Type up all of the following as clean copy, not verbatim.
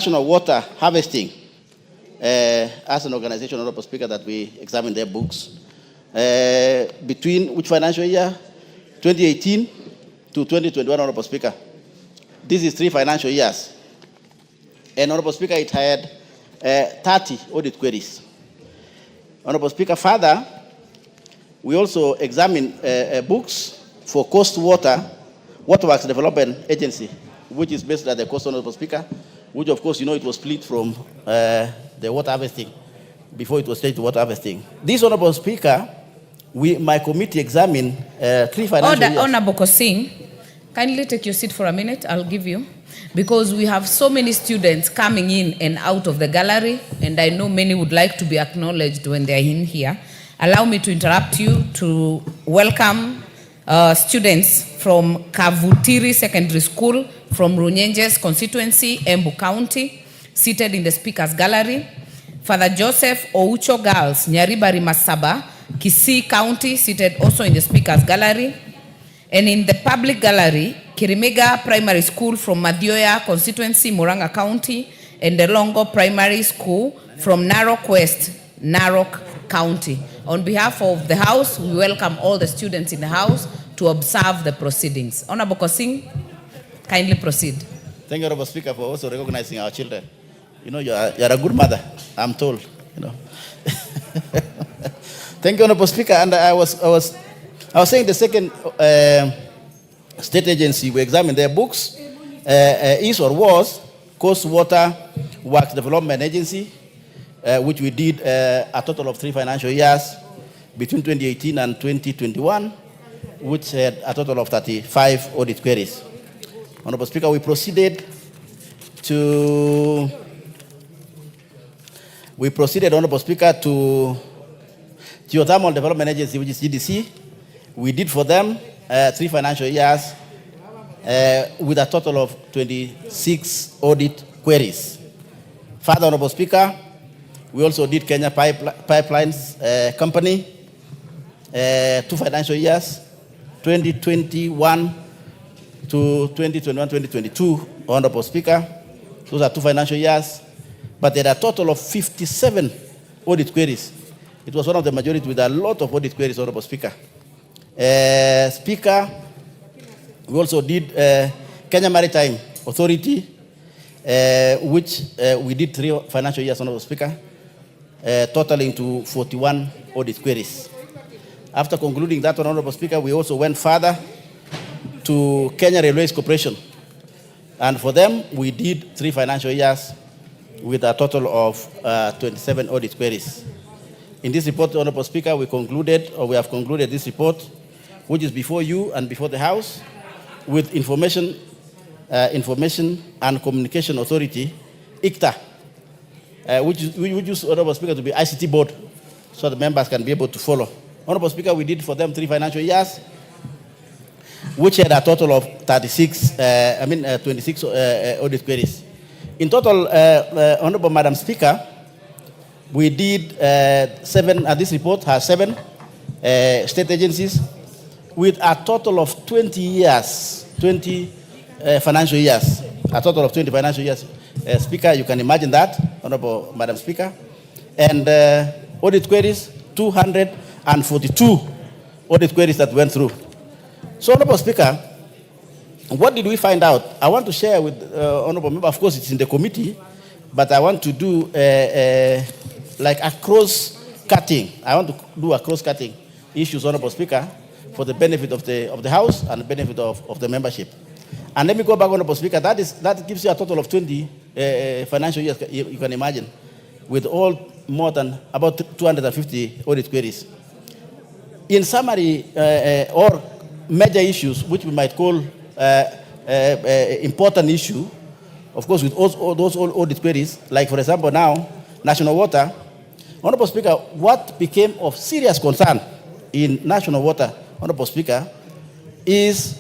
National water harvesting, as an organization, Honorable Speaker, that we examine their books, between which financial year? 2018 to 2021, Honorable Speaker. This is 3 financial years. And Honorable Speaker, it had 30 audit queries. Honorable Speaker, further, we also examined books for Coast Waterworks Development Agency, which is based at the coast, Honorable Speaker, which of course, you know, it was split from the water harvesting before it was changed to water harvesting. This, Honorable Speaker, my committee examined 3 financial years. Honorable Kosing, kindly take your seat for a minute. I'll give you. Because we have so many students coming in and out of the gallery, and I know many would like to be acknowledged when they're in here. Allow me to interrupt you to welcome students from Kavutiri Secondary School from Runyenjes constituency, Embu County, seated in the Speaker's Gallery. Father Joseph Oucho Girls, Nyaribari Masaba, Kisii County, seated also in the Speaker's Gallery. And in the public gallery, Kirimega Primary School from Madioya constituency, Muranga County, and the Longo Primary School from Narok West, Narok County. On behalf of the House, we welcome all the students in the House to observe the proceedings. Honorable Kosing, kindly proceed. Thank you, Honorable Speaker, for also recognizing our children. You know, you're a good mother, I'm told. You know. Thank you, Honorable Speaker. And I was saying the second state agency, we examined their books, is or was Coast Waterworks Development Agency, which we did a total of 3 financial years between 2018 and 2021, which had a total of 35 audit queries. Honorable Speaker, we proceeded, Honorable Speaker, to Geothermal Development Agency, which is GDC. We did for them 3 financial years with a total of 26 audit queries. Further, Honorable Speaker, we also did Kenya Pipelines Company, 2 financial years, 2021 to 2021-2022, Honorable Speaker. Those are 2 financial years, but there are a total of 57 audit queries. It was one of the majority with a lot of audit queries, Honorable Speaker. Speaker, we also did Kenya Maritime Authority, which we did 3 financial years, Honorable Speaker, totaling to 41 audit queries. After concluding that, Honorable Speaker, we also went further to Kenya Railways Corporation. And for them, we did 3 financial years with a total of 27 audit queries. In this report, Honorable Speaker, we have concluded this report, which is before you and before the House, with Information and Communication Authority, ICTA, which is, Honorable Speaker, to be ICT board, so the members can be able to follow. Honorable Speaker, we did for them 3 financial years, which had a total of 26 audit queries. In total, Honorable Madam Speaker, we did 7, this report has 7 state agencies with a total of 20 financial years, a total of 20 financial years. Speaker, you can imagine that, Honorable Madam Speaker. And audit queries, 242 audit queries that went through. So, Honorable Speaker, what did we find out? I want to share with Honorable Member, of course it's in the committee, but I want to do like a cross-cutting. I want to do a cross-cutting issues, Honorable Speaker, for the benefit of the House and the benefit of the membership. And let me go back, Honorable Speaker, that gives you a total of 20 financial years, you can imagine, with all more than about 250 audit queries. In summary, or major issues, which we might call important issue, of course, with all those audit queries, like for example now, national water. Honorable Speaker, what became of serious concern in national water, Honorable Speaker, is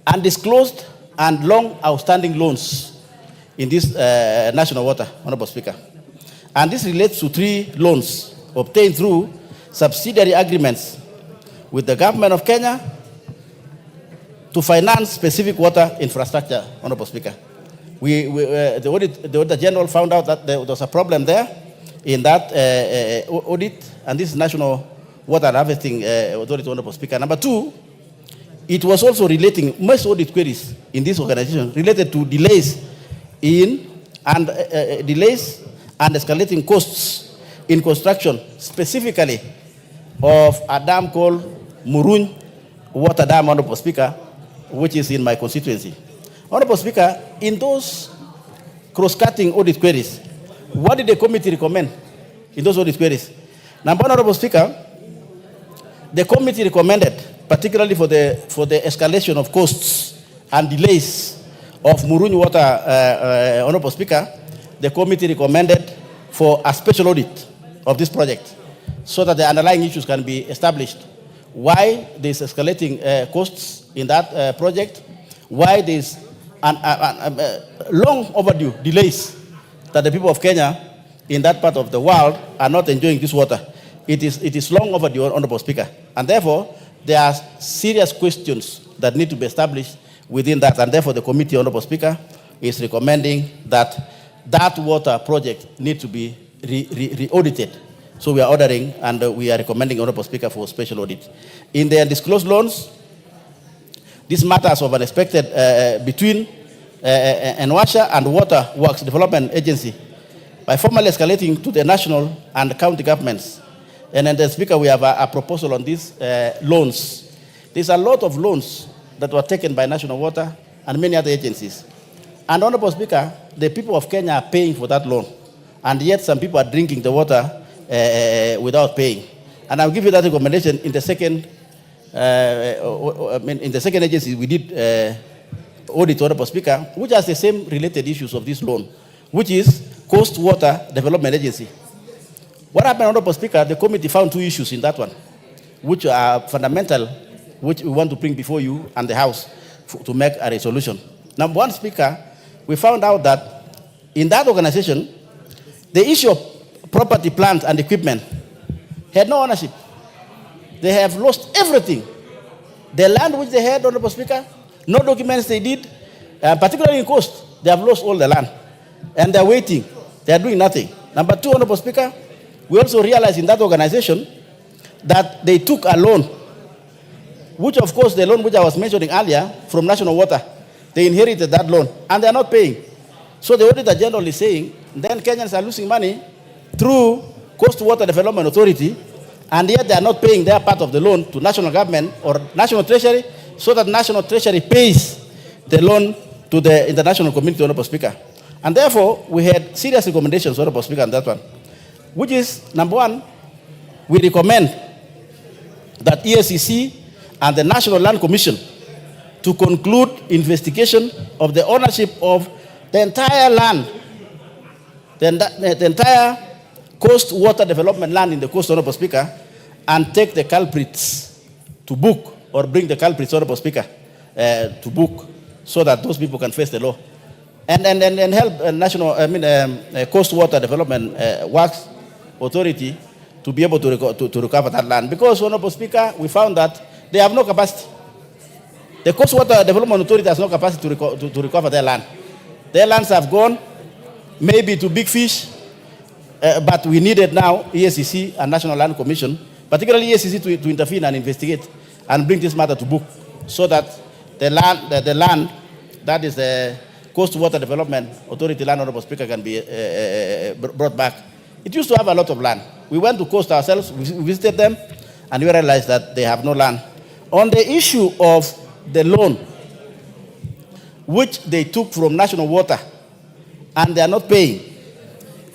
undisclosed and long outstanding loans in this national water, Honorable Speaker. And this relates to 3 loans obtained through subsidiary agreements with the government of Kenya to finance specific water infrastructure, Honorable Speaker. the Auditor General found out that there was a problem there in that audit, and this is National Water and Harvesting Authority, Honorable Speaker. Number two, it was also relating, most audit queries in this organization related to delays and escalating costs in construction, specifically of a dam called Muruny Water Dam, Honorable Speaker, which is in my constituency. Honorable Speaker, in those cross-cutting audit queries, what did the committee recommend in those audit queries? Number one, Honorable Speaker, the committee recommended, particularly for the escalation of costs and delays of Muruny Water, Honorable Speaker, the committee recommended for a special audit of this project so that the underlying issues can be established. Why there's escalating costs in that project, why there's long overdue delays that the people of Kenya in that part of the world are not enjoying this water. It is long overdue, Honorable Speaker. And therefore, there are serious questions that need to be established within that. And therefore, the committee, Honorable Speaker, is recommending that that water project need to be re-audited. So we are ordering and we are recommending, Honorable Speaker, for special audit. In the undisclosed loans, these matters of unexpected between NWASHA and Water Works Development Agency by formally escalating to the national and county governments. And then the Speaker, we have a proposal on these loans. There's a lot of loans that were taken by National Water and many other agencies. And Honorable Speaker, the people of Kenya are paying for that loan. And yet some people are drinking the water without paying. And I'll give you that recommendation in the second agency we did audit, Honorable Speaker, which has the same related issues of this loan, which is Coast Water Development Agency. What happened, Honorable Speaker, the committee found two issues in that one, which are fundamental, which we want to bring before you and the House to make a resolution. Number one, Speaker, we found out that in that organization, the issue of property, plant, and equipment had no ownership. They have lost everything. The land which they had, Honorable Speaker, no documents they did, particularly in Coast, they have lost all the land. And they're waiting. They're doing nothing. Number two, Honorable Speaker, we also realized in that organization that they took a loan, which of course the loan which I was mentioning earlier from National Water, they inherited that loan and they're not paying. So the Auditor General is saying, then Kenyans are losing money through Coast Water Development Authority, and yet they are not paying their part of the loan to national government or national treasury, so that national treasury pays the loan to the international community, Honorable Speaker. And therefore, we had serious recommendations, Honorable Speaker, on that one, which is, number one, we recommend that EACC and the National Land Commission to conclude investigation of the ownership of the entire land, the entire Coast Water Development land in the Coast, Honorable Speaker, and take the culprits to book, or bring the culprits, Honorable Speaker, to book, so that those people can face the law. And help Coast Water Development Works Authority to be able to recover that land. Because, Honorable Speaker, we found that they have no capacity. The Coast Water Development Authority has no capacity to recover their land. Their lands have gone, maybe to big fish, but we needed now EACC and National Land Commission, particularly EACC, to intervene and investigate and bring this matter to book, so that the land that is the Coast Water Development Authority land, Honorable Speaker, can be brought back. It used to have a lot of land. We went to Coast ourselves, we visited them, and we realized that they have no land. On the issue of the loan, which they took from National Water, and they are not paying,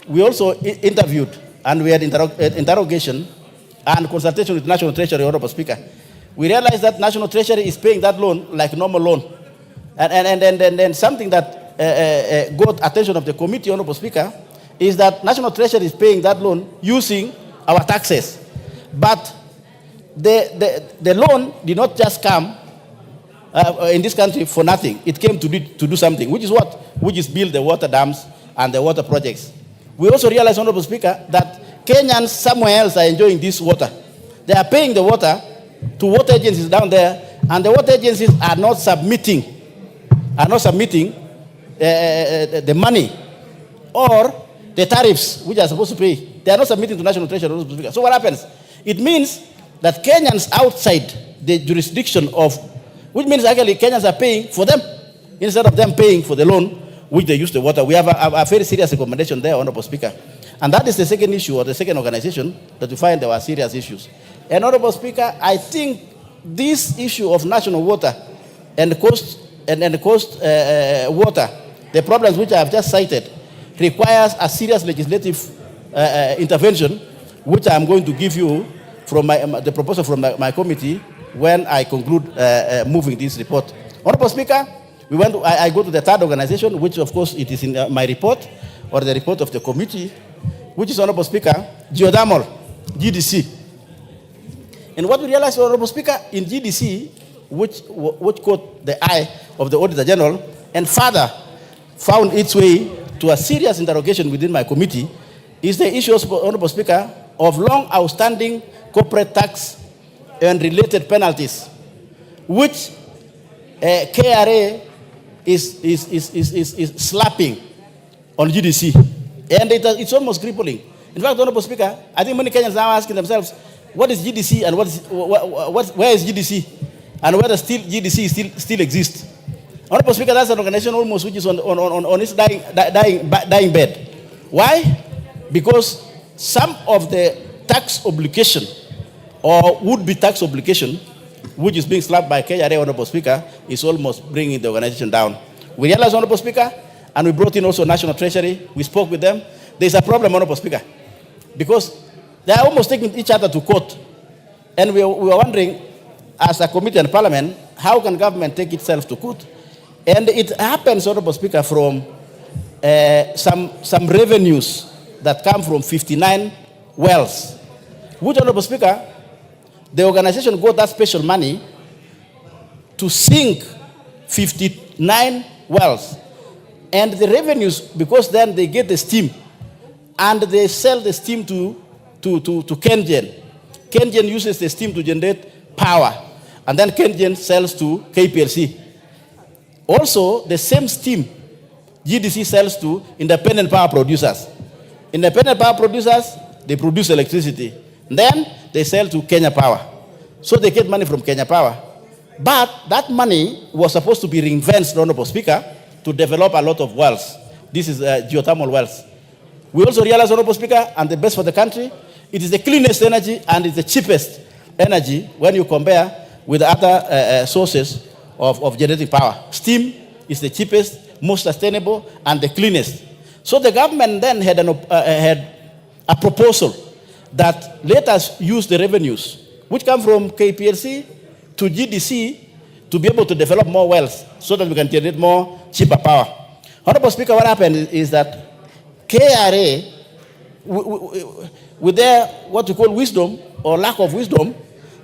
we also interviewed, and we had interrogation and consultation with National Treasury, Honorable Speaker. We realized that National Treasury is paying that loan like normal loan. And something that got attention of the committee, Honorable Speaker, is that National Treasury is paying that loan using our taxes. But the loan did not just come in this country for nothing. It came to do something, which is what? Which is build the water dams and the water projects. We also realize, Honorable Speaker, that Kenyans somewhere else are enjoying this water. They are paying the water to water agencies down there, and the water agencies are not submitting the money or the tariffs which are supposed to pay. They are not submitting to National Treasury. So what happens? It means that Kenyans outside the jurisdiction of, which means actually Kenyans are paying for them instead of them paying for the loan which they use the water. We have a very serious recommendation there, Honorable Speaker. And that is the second issue, or the second organization that we find there are serious issues. And Honorable Speaker, I think this issue of national water and the coast water, the problems which I have just cited, requires a serious legislative intervention, which I am going to give you from the proposal from my committee when I conclude moving this report. Honorable Speaker, I go to the third organization, which of course it is in my report, or the report of the committee, which is, Honorable Speaker, geothermal, GDC. And what we realized, Honorable Speaker, in GDC, which caught the eye of the Auditor General, and further found its way to a serious interrogation within my committee, is the issue, Honorable Speaker, of long outstanding corporate tax and related penalties, which KRA is slapping on GDC. And it's almost crippling. In fact, Honorable Speaker, I think many Kenyans are now asking themselves, what is GDC and where is GDC? And whether GDC still exists. Honorable Speaker, that's an organization almost which is on its dying bed. Why? Because some of the tax obligation or would-be tax obligation, which is being slapped by KRA, Honorable Speaker, is almost bringing the organization down. We realized, Honorable Speaker, and we brought in also National Treasury. We spoke with them. There's a problem, Honorable Speaker, because they are almost taking each other to court. And we were wondering, as a committee and parliament, how can government take itself to court? And it happens, Honorable Speaker, from some revenues that come from 59 wells, which, Honorable Speaker, the organization got that special money to sink 59 wells. And the revenues, because then they get the steam, and they sell the steam to KenGen. KenGen uses the steam to generate power, and then KenGen sells to KPLC. Also, the same steam GDC sells to independent power producers. Independent power producers, they produce electricity. Then they sell to Kenya Power. So they get money from Kenya Power. But that money was supposed to be reinvested, Honorable Speaker, to develop a lot of wells. This is geothermal wells. We also realize, Honorable Speaker, and the best for the country, it is the cleanest energy and it's the cheapest energy when you compare with other sources of generating power. Steam is the cheapest, most sustainable, and the cleanest. So the government then had a proposal that let us use the revenues, which come from KPLC to GDC, to be able to develop more wells so that we can generate more cheaper power. Honorable Speaker, what happened is that KRA, with their what you call wisdom or lack of wisdom,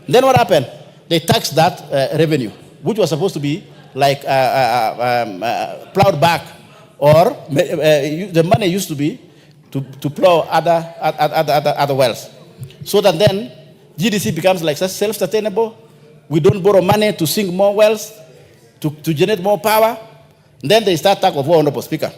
then what happened? They taxed that revenue, which was supposed to be like plowed back, or the money used to be to plow other wells. So that then GDC becomes like self-sustainable. We don't borrow money to sink more wells, to generate more power. Then they start talk of war, Honorable Speaker,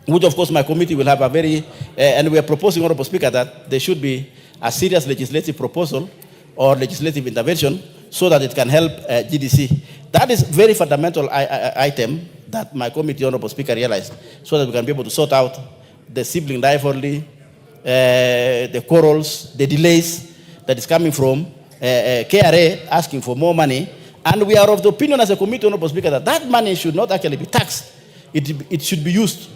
which of course my committee will have a very, and we are proposing, Honorable Speaker, that there should be a serious legislative proposal or legislative intervention so that it can help GDC. That is very fundamental item that my committee, Honorable Speaker, realized, so that we can be able to sort out the sibling rivalry, the quarrels, the delays that is coming from KRA asking for more money. And we are of the opinion as a committee, Honorable Speaker, that that money should not actually be taxed. It should be used.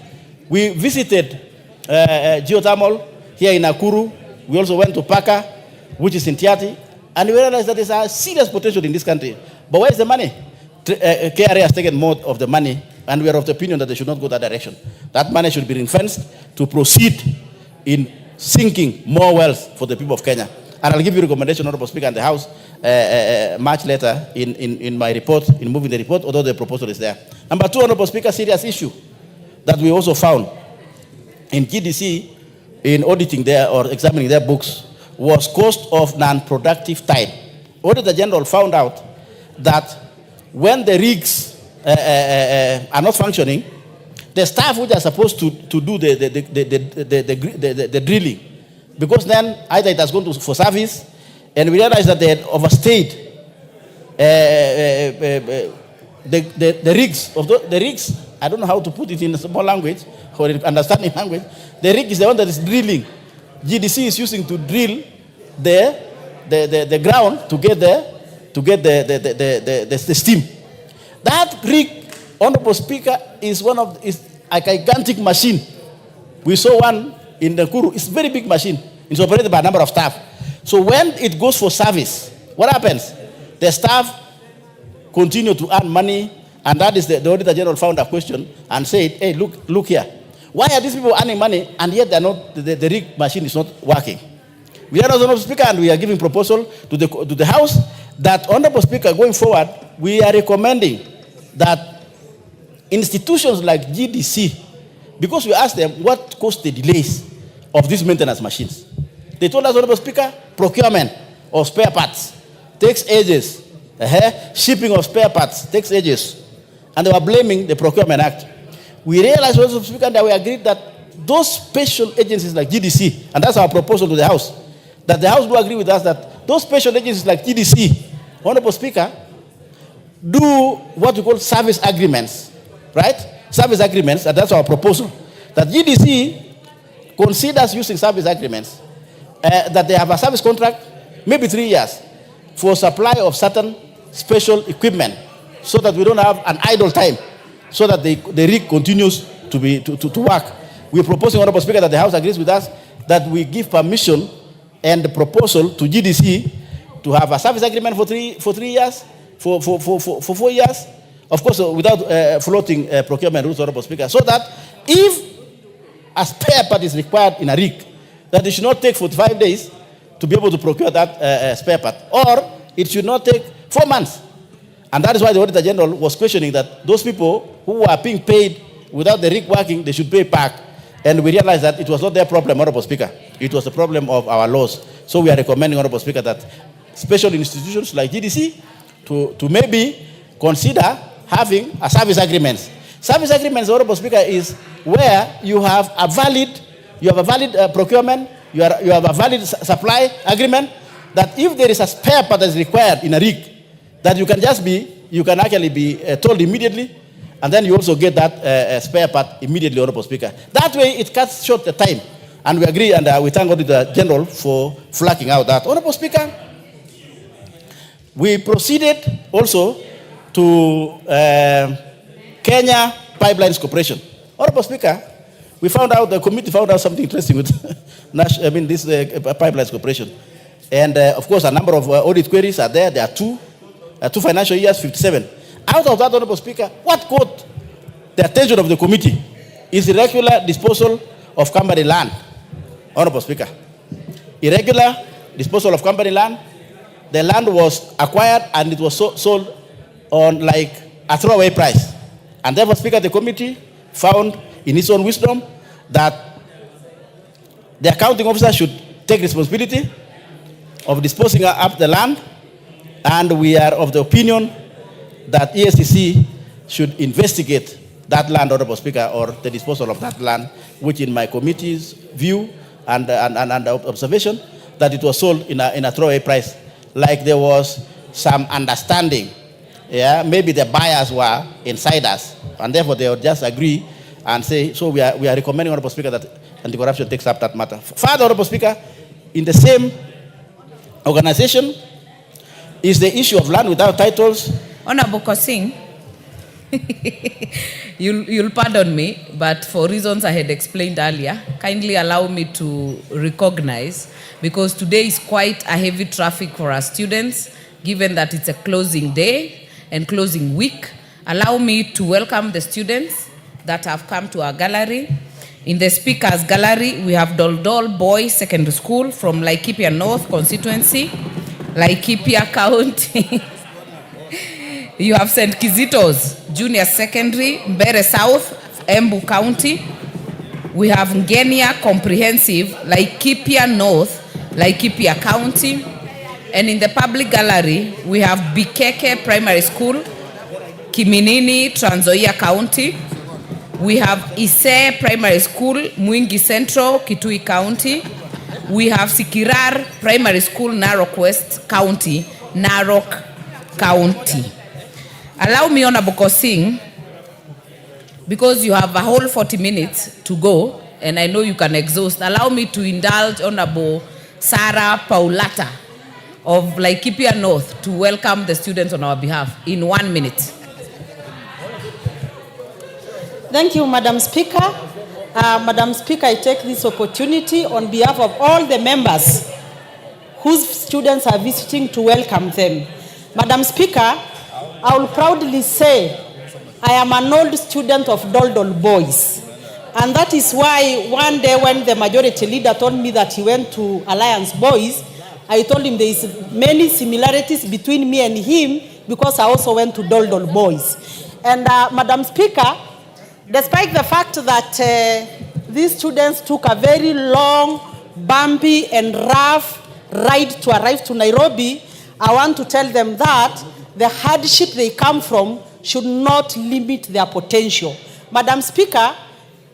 We visited geothermal here in Nakuru. We also went to Paka, which is in Tiati, and we realized that there's a serious potential in this country. But where is the money? KRA has taken more of the money, and we are of the opinion that they should not go that direction. That money should be ring-fenced to proceed in sinking more wells for the people of Kenya. And I'll give you a recommendation, Honorable Speaker, and the House much later in my report, in moving the report, although the proposal is there. Number two, Honorable Speaker, serious issue that we also found in GDC in auditing their or examining their books was cost of non-productive time. Auditor General found out that when the rigs are not functioning, the staff which are supposed to do the drilling, because then either it has gone for service, and we realized that they had overstayed the rigs. The rigs, I don't know how to put it in a small language or in understanding language. The rig is the one that is drilling. GDC is using to drill the ground to get the steam. That rig, Honorable Speaker, is a gigantic machine. We saw one in the Kuru. It's a very big machine. It's operated by a number of staff. So when it goes for service, what happens? The staff continue to earn money, and that is the Auditor General found a question and said, hey, look here. Why are these people earning money and yet they're not, the rig machine is not working? We are Honorable Speaker, and we are giving proposal to the House that, Honorable Speaker, going forward, we are recommending that institutions like GDC, because we asked them what caused the delays of these maintenance machines. They told us, Honorable Speaker, procurement of spare parts takes ages. Shipping of spare parts takes ages. And they were blaming the Procurement Act. We realized, Honorable Speaker, that we agreed that those special agencies like GDC, and that's our proposal to the House, that the House will agree with us that those special agencies like GDC, Honorable Speaker, do what we call service agreements, right? Service agreements, and that's our proposal. That GDC considers using service agreements, that they have a service contract, maybe 3 years, for supply of certain special equipment, so that we don't have an idle time, so that the rig continues to work. We're proposing, Honorable Speaker, that the House agrees with us that we give permission and the proposal to GDC to have a service agreement for 3 years, for 4 years, of course, without floating procurement rules, Honorable Speaker, so that if a spare part is required in a rig, that it should not take 45 days to be able to procure that spare part, or it should not take 4 months. And that is why the Auditor General was questioning that those people who are being paid without the rig working, they should pay back. And we realized that it was not their problem, Honorable Speaker. It was the problem of our laws. So we are recommending, Honorable Speaker, that special institutions like GDC to maybe consider having a service agreements. Service agreements, Honorable Speaker, is where you have a valid procurement, you have a valid supply agreement, that if there is a spare part that is required in a rig, that you can actually be told immediately, and then you also get that spare part immediately, Honorable Speaker. That way it cuts short the time, and we agree, and we thank the General for flagging out that. Honorable Speaker, we proceeded also to Kenya Pipelines Corporation. Honorable Speaker, the committee found out something interesting with this Pipelines Corporation. And of course, a number of audit queries are there. There are two financial years, 57. Out of that, Honorable Speaker, what caught the attention of the committee is irregular disposal of company land. Honorable Speaker, irregular disposal of company land. The land was acquired and it was sold on like a throwaway price. And therefore, Speaker, the committee found in its own wisdom that the accounting officer should take responsibility of disposing up the land, and we are of the opinion that ESCC should investigate that land, Honorable Speaker, or the disposal of that land, which in my committee's view and observation, that it was sold in a throwaway price, like there was some understanding. Yeah, maybe the buyers were insiders, and therefore they would just agree and say, so we are recommending, Honorable Speaker, that anti-corruption takes up that matter. Further, Honorable Speaker, in the same organization is the issue of land without titles. Honorable Kosing, you'll pardon me, but for reasons I had explained earlier, kindly allow me to recognize, because today is quite a heavy traffic for our students, given that it's a closing day and closing week. Allow me to welcome the students that have come to our gallery. In the speakers gallery, we have Doldol Boys Secondary School from Laikipia North constituency, Laikipia County. You have St. Kizito's Junior Secondary, Mbere South, Embu County. We have Ngenia Comprehensive, Laikipia North, Laikipia County. And in the public gallery, we have Bikeke Primary School, Kiminini, Trans Nzoia County. We have Ise Primary School, Mwingi Central, Kitui County. We have Sikirar Primary School, Narok West County, Narok County. Allow me, Honorable Kosing, because you have a whole 40 minutes to go, and I know you can exhaust, allow me to indulge Honorable Sarah Paulata of Laikipia North to welcome the students on our behalf in 1 minute. Thank you, Madam Speaker. Madam Speaker, I take this opportunity on behalf of all the members whose students are visiting to welcome them. Madam Speaker, I will proudly say I am an old student of Doldol Boys. And that is why one day when the majority leader told me that he went to Alliance Boys, I told him there is many similarities between me and him because I also went to Doldol Boys. And Madam Speaker, despite the fact that these students took a very long, bumpy and rough ride to arrive to Nairobi, I want to tell them that the hardship they come from should not limit their potential. Madam Speaker,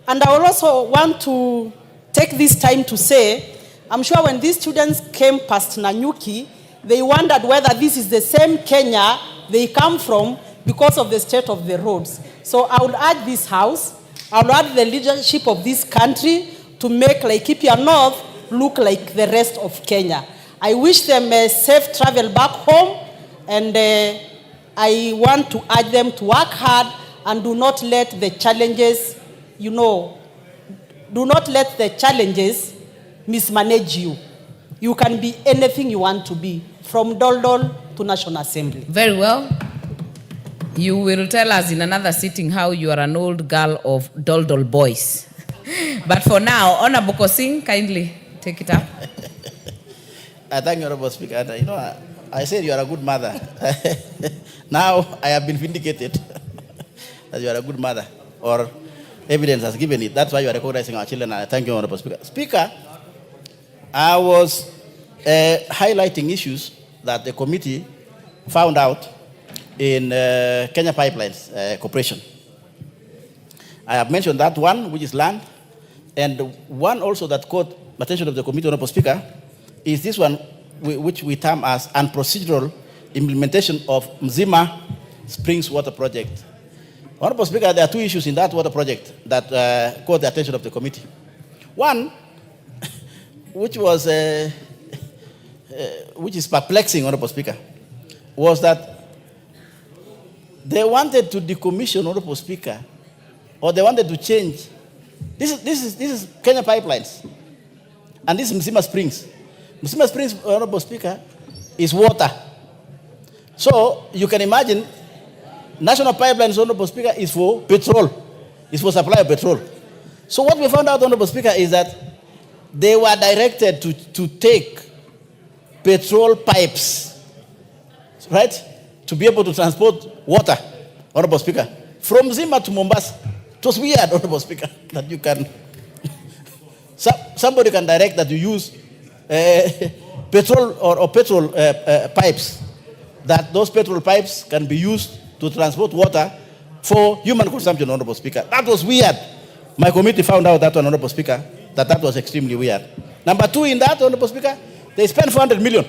and I also want to take this time to say, I'm sure when these students came past Nanyuki, they wondered whether this is the same Kenya they come from because of the state of the roads. So I would urge this House, I would urge the leadership of this country to make Laikipia North look like the rest of Kenya. I wish them a safe travel back home, and I want to urge them to work hard and do not let the challenges, do not let the challenges mismanage you. You can be anything you want to be, from Doldol to National Assembly. Very well. You will tell us in another sitting how you are an old girl of Doldol Boys. But for now, Honorable Kosing, kindly take it up. I thank you, Honorable Speaker. I said you are a good mother. Now I have been vindicated that you are a good mother, or evidence has given it. That's why you are recognizing our children, and I thank you, Honorable Speaker. Speaker, I was highlighting issues that the committee found out in Kenya Pipelines Corporation. I have mentioned that one, which is land, and one also that caught the attention of the committee, Honorable Speaker, is this one, which we term as unprocedural implementation of Mzima Springs Water Project. Honorable Speaker, there are two issues in that water project that caught the attention of the committee. One, which is perplexing, Honorable Speaker, was that they wanted to decommission, Honorable Speaker, or they wanted to change. This is Kenya Pipelines, and this is Mzima Springs. Mzima Springs, Honorable Speaker, is water. So you can imagine, National Pipelines, Honorable Speaker, is for petrol. It's for supply of petrol. So what we found out, Honorable Speaker, is that they were directed to take petrol pipes, right, to be able to transport water, Honorable Speaker, from Zima to Mombasa. It was weird, Honorable Speaker, that you can, somebody can direct that you use petrol or petrol pipes, that those petrol pipes can be used to transport water for human consumption, Honorable Speaker. That was weird. My committee found out that one, Honorable Speaker, that was extremely weird. Number two, in that, Honorable Speaker, they spent 400 million.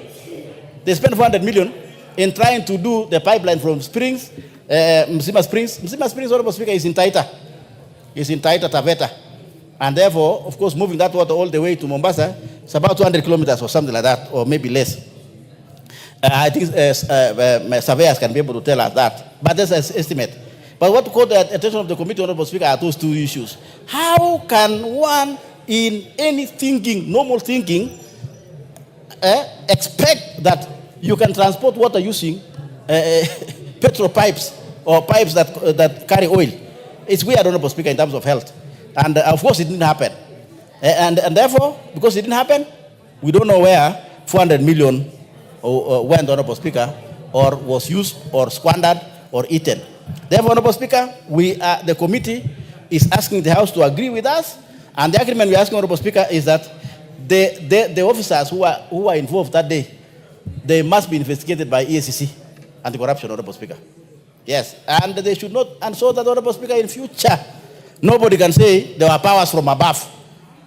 They spent 400 million in trying to do the pipeline from Springs, Mzima Springs. Mzima Springs, Honorable Speaker, is in Taita. It's in Taita, Taveta. And therefore, of course, moving that water all the way to Mombasa, it's about 200 kilometers or something like that, or maybe less. I think surveyors can be able to tell us that. But that's an estimate. But what caught the attention of the committee, Honorable Speaker, are those two issues. How can one, in any thinking, normal thinking, expect that you can transport water using petrol pipes or pipes that carry oil? It's weird, Honorable Speaker, in terms of health. And of course, it didn't happen. And therefore, because it didn't happen, we don't know where 400 million went, Honorable Speaker, or was used or squandered or eaten. Therefore, Honorable Speaker, the committee is asking the House to agree with us. And the agreement we're asking, Honorable Speaker, is that the officers who are involved that day, they must be investigated by EACC, anti-corruption, Honorable Speaker. Yes, and they should not, and so that, Honorable Speaker, in future, Nobody can say there were powers from above.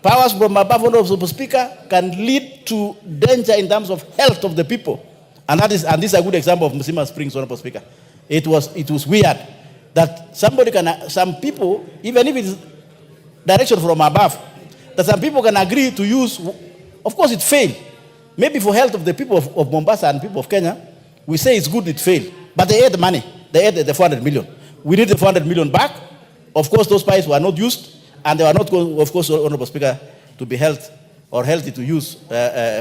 Powers from above, Honorable Speaker, can lead to danger in terms of health of the people. And this is a good example of Mzima Springs, Honorable Speaker. It was weird that some people, even if it's direction from above, that some people can agree to use. Of course, it failed. Maybe for health of the people of Mombasa and people of Kenya, we say it's good it failed. But they ate the money. They ate the 400 million. We need the 400 million back. Of course, those pipes were not used, and they were not, of course, Honorable Speaker, to be healthy to use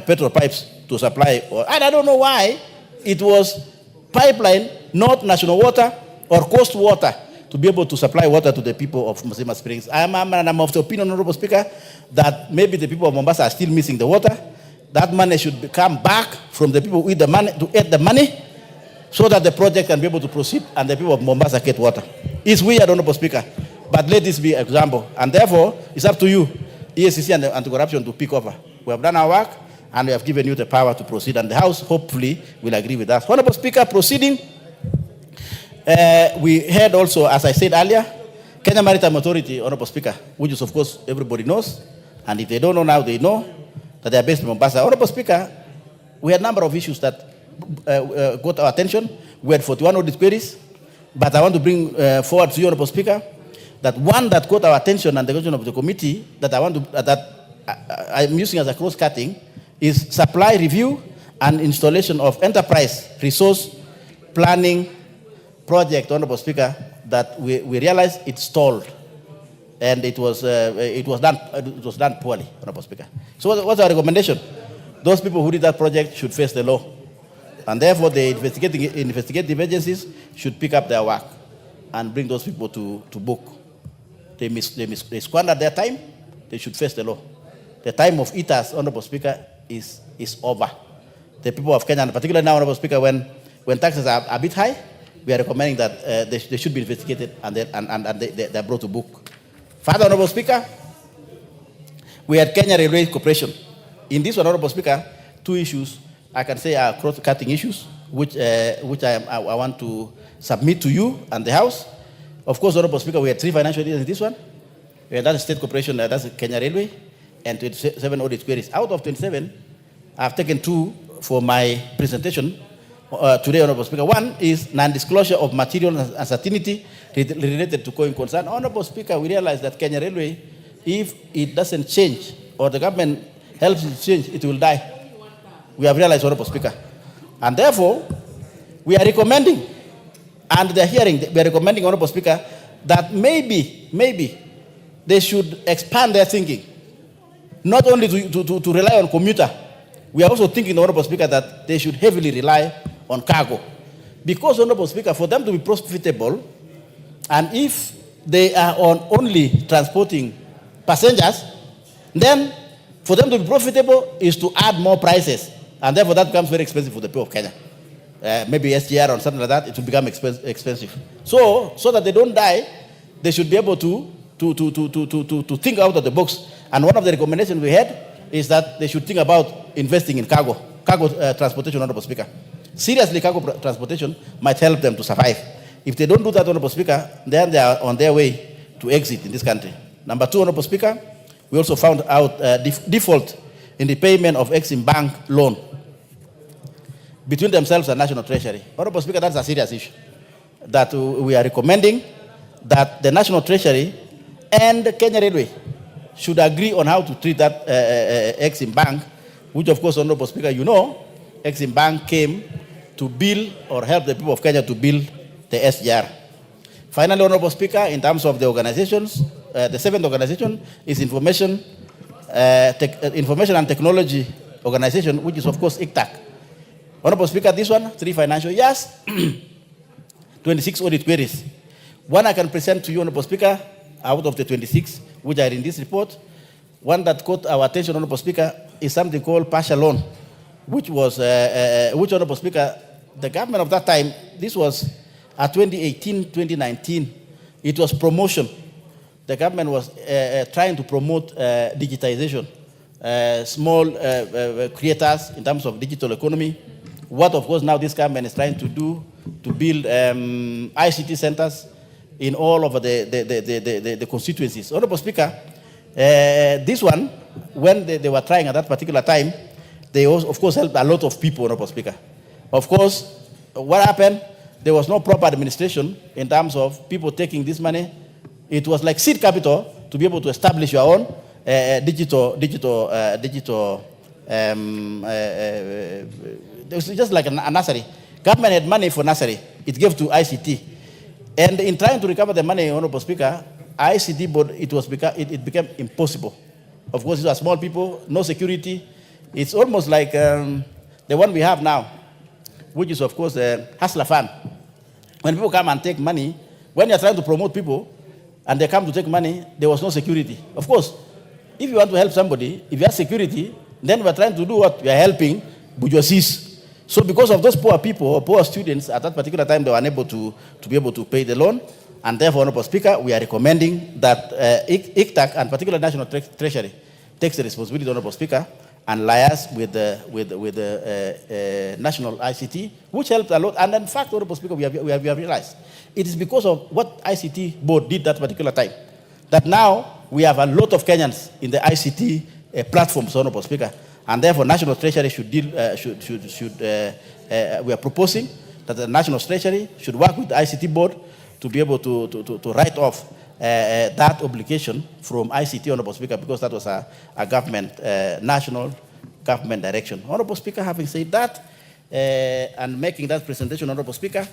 petrol pipes to supply. And I don't know why it was pipeline, not national water or coast water, to be able to supply water to the people of Mzima Springs. I'm of the opinion, Honorable Speaker, that maybe the people of Mombasa are still missing the water. That money should come back from the people who eat the money, to eat the money, so that the project can be able to proceed and the people of Mombasa get water. It's weird, Honorable Speaker, but let this be an example. And therefore, it's up to you, EACC and anti-corruption, to pick over. We have done our work, and we have given you the power to proceed. And the House, hopefully, will agree with us. Honorable Speaker, proceeding, we heard also, as I said earlier, Kenya Maritime Authority, Honorable Speaker, which is, of course, everybody knows, and if they don't know now, they know, that they are based in Mombasa. Honorable Speaker, we had a number of issues that got our attention. We had 41 audit queries, but I want to bring forward to you, Honorable Speaker, that one that caught our attention and the attention of the committee that I'm using as a cross-cutting is supply review and installation of enterprise resource planning project, Honorable Speaker, that we realized it stalled. And it was done poorly, Honorable Speaker. So what's our recommendation? Those people who did that project should face the law. And therefore, the investigative agencies should pick up their work and bring those people to book. They squandered their time. They should face the law. The time of eaters, Honorable Speaker, is over. The people of Kenya, and particularly now, Honorable Speaker, when taxes are a bit high, we are recommending that they should be investigated and they're brought to book. Further, Honorable Speaker, we had Kenya Railway Corporation. In this one, Honorable Speaker, two issues I can say are cross-cutting issues, which I want to submit to you and the House. Of course, Honorable Speaker, we had 3 financial years in this one. We had that state corporation, that's Kenya Railway, and 27 audit queries. Out of 27, I've taken 2 for my presentation today, Honorable Speaker. One is non-disclosure of material uncertainty related to going concern. Honorable Speaker, we realize that Kenya Railway, if it doesn't change or the government helps it change, it will die. We have realized, Honorable Speaker. And therefore, we are recommending, and they're hearing, we are recommending, Honorable Speaker, that maybe they should expand their thinking, not only to rely on commuter. We are also thinking, Honorable Speaker, that they should heavily rely on cargo. Because, Honorable Speaker, for them to be profitable, and if they are only transporting passengers, then for them to be profitable is to add more prices. And therefore that becomes very expensive for the people of Kenya. Maybe SGR or something like that, it will become expensive. So that they don't die, they should be able to think out of the box. And one of the recommendations we had is that they should think about investing in cargo transportation, Honorable Speaker. Seriously, cargo transportation might help them to survive. If they don't do that, Honorable Speaker, then they are on their way to exit in this country. Number 2, Honorable Speaker, we also found out default in the payment of Exim Bank loan between themselves and National Treasury. Honorable Speaker, that's a serious issue that we are recommending that the National Treasury and Kenya Railway should agree on how to treat that Exim Bank, which of course, Honorable Speaker, you know, Exim Bank came to build or help the people of Kenya to build the SGR. Finally, Honorable Speaker, in terms of the organizations, the 7th organization is Information and Technology Organization, which is of course ICTAC. Honorable Speaker, this one, 3 financial years, 26 audit queries. One I can present to you, Honorable Speaker, out of the 26, which are in this report. One that caught our attention, Honorable Speaker, is something called partial loan, which was, Honorable Speaker, the government of that time, this was 2018, 2019, it was promotion. The government was trying to promote digitization, small creators in terms of digital economy. What, of course, now this government is trying to do to build ICT centers, in all over the constituencies. Honorable Speaker, this one, when they were trying at that particular time, they also, of course, helped a lot of people, Honorable Speaker. Of course, what happened? There was no proper administration in terms of people taking this money. It was like seed capital to be able to establish your own digital. It was just like a nursery. Government had money for nursery. It gave to ICT. And in trying to recover the money, Honorable Speaker, ICT board, it became impossible. Of course, these are small people, no security. It's almost like the one we have now, which is, of course, the Hustler Fund. When people come and take money, when you're trying to promote people and they come to take money, there was no security. Of course, if you want to help somebody, if you have security, then we're trying to do what? We are helping bourgeoisies. So because of those poor people or poor students, at that particular time, they were unable to be able to pay the loan. And therefore, Honorable Speaker, we are recommending that ICTAC and particular National Treasury takes the responsibility, Honorable Speaker, and liaise with the national ICT, which helped a lot. And in fact, Honorable Speaker, we have realized it is because of what ICT board did that particular time that now we have a lot of Kenyans in the ICT platforms, Honorable Speaker, and therefore National Treasury should deal. We are proposing that the National Treasury should work with the ICT board to be able to write off that obligation from ICT, Honorable Speaker, because that was a government, national government direction. Honorable Speaker, having said that, and making that presentation, Honorable Speaker,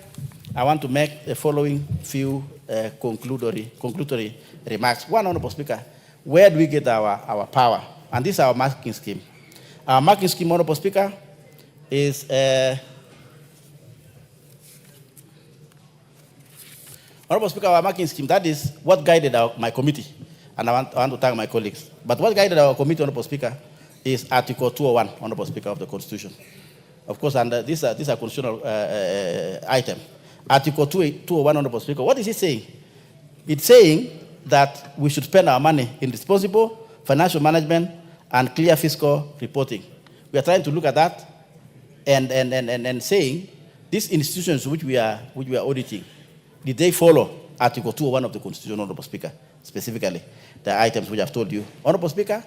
I want to make the following few conclusory remarks. One, Honorable Speaker, where do we get our power? And this is our marking scheme. Our marking scheme, Honorable Speaker, is Honorable Speaker, our marking scheme, that is what guided my committee. And I want to thank my colleagues. But what guided our committee, Honorable Speaker, is Article 201, Honorable Speaker, of the Constitution. Of course, and this is a constitutional item. Article 201, Honorable Speaker, what is it saying? It's saying that we should spend our money in responsible financial management and clear fiscal reporting. We are trying to look at that and saying these institutions which we are auditing, did they follow Article 201 of the Constitution, Honorable Speaker, specifically the items which I've told you? Honorable Speaker,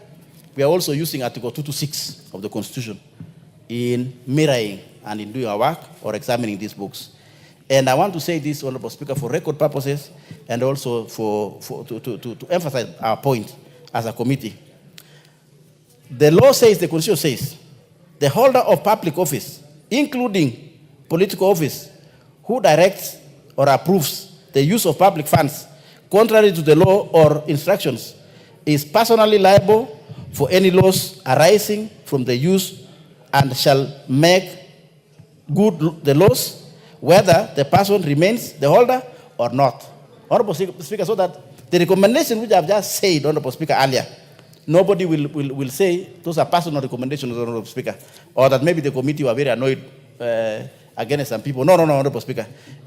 we are also using Article 226 of the Constitution in mirroring and in doing our work or examining these books. And I want to say this, Honorable Speaker, for record purposes and also to emphasize our point as a committee. The law says, the Constitution says, the holder of public office, including political office, who directs or approves the use of public funds contrary to the law or instructions, is personally liable for any loss arising from the use and shall make good the loss, whether the person remains the holder or not. Honorable Speaker, so that the recommendation which I have just said, Honorable Speaker, earlier, nobody will say those are personal recommendations, Honorable Speaker, or that maybe the committee were very annoyed against some people. No, Honorable Speaker.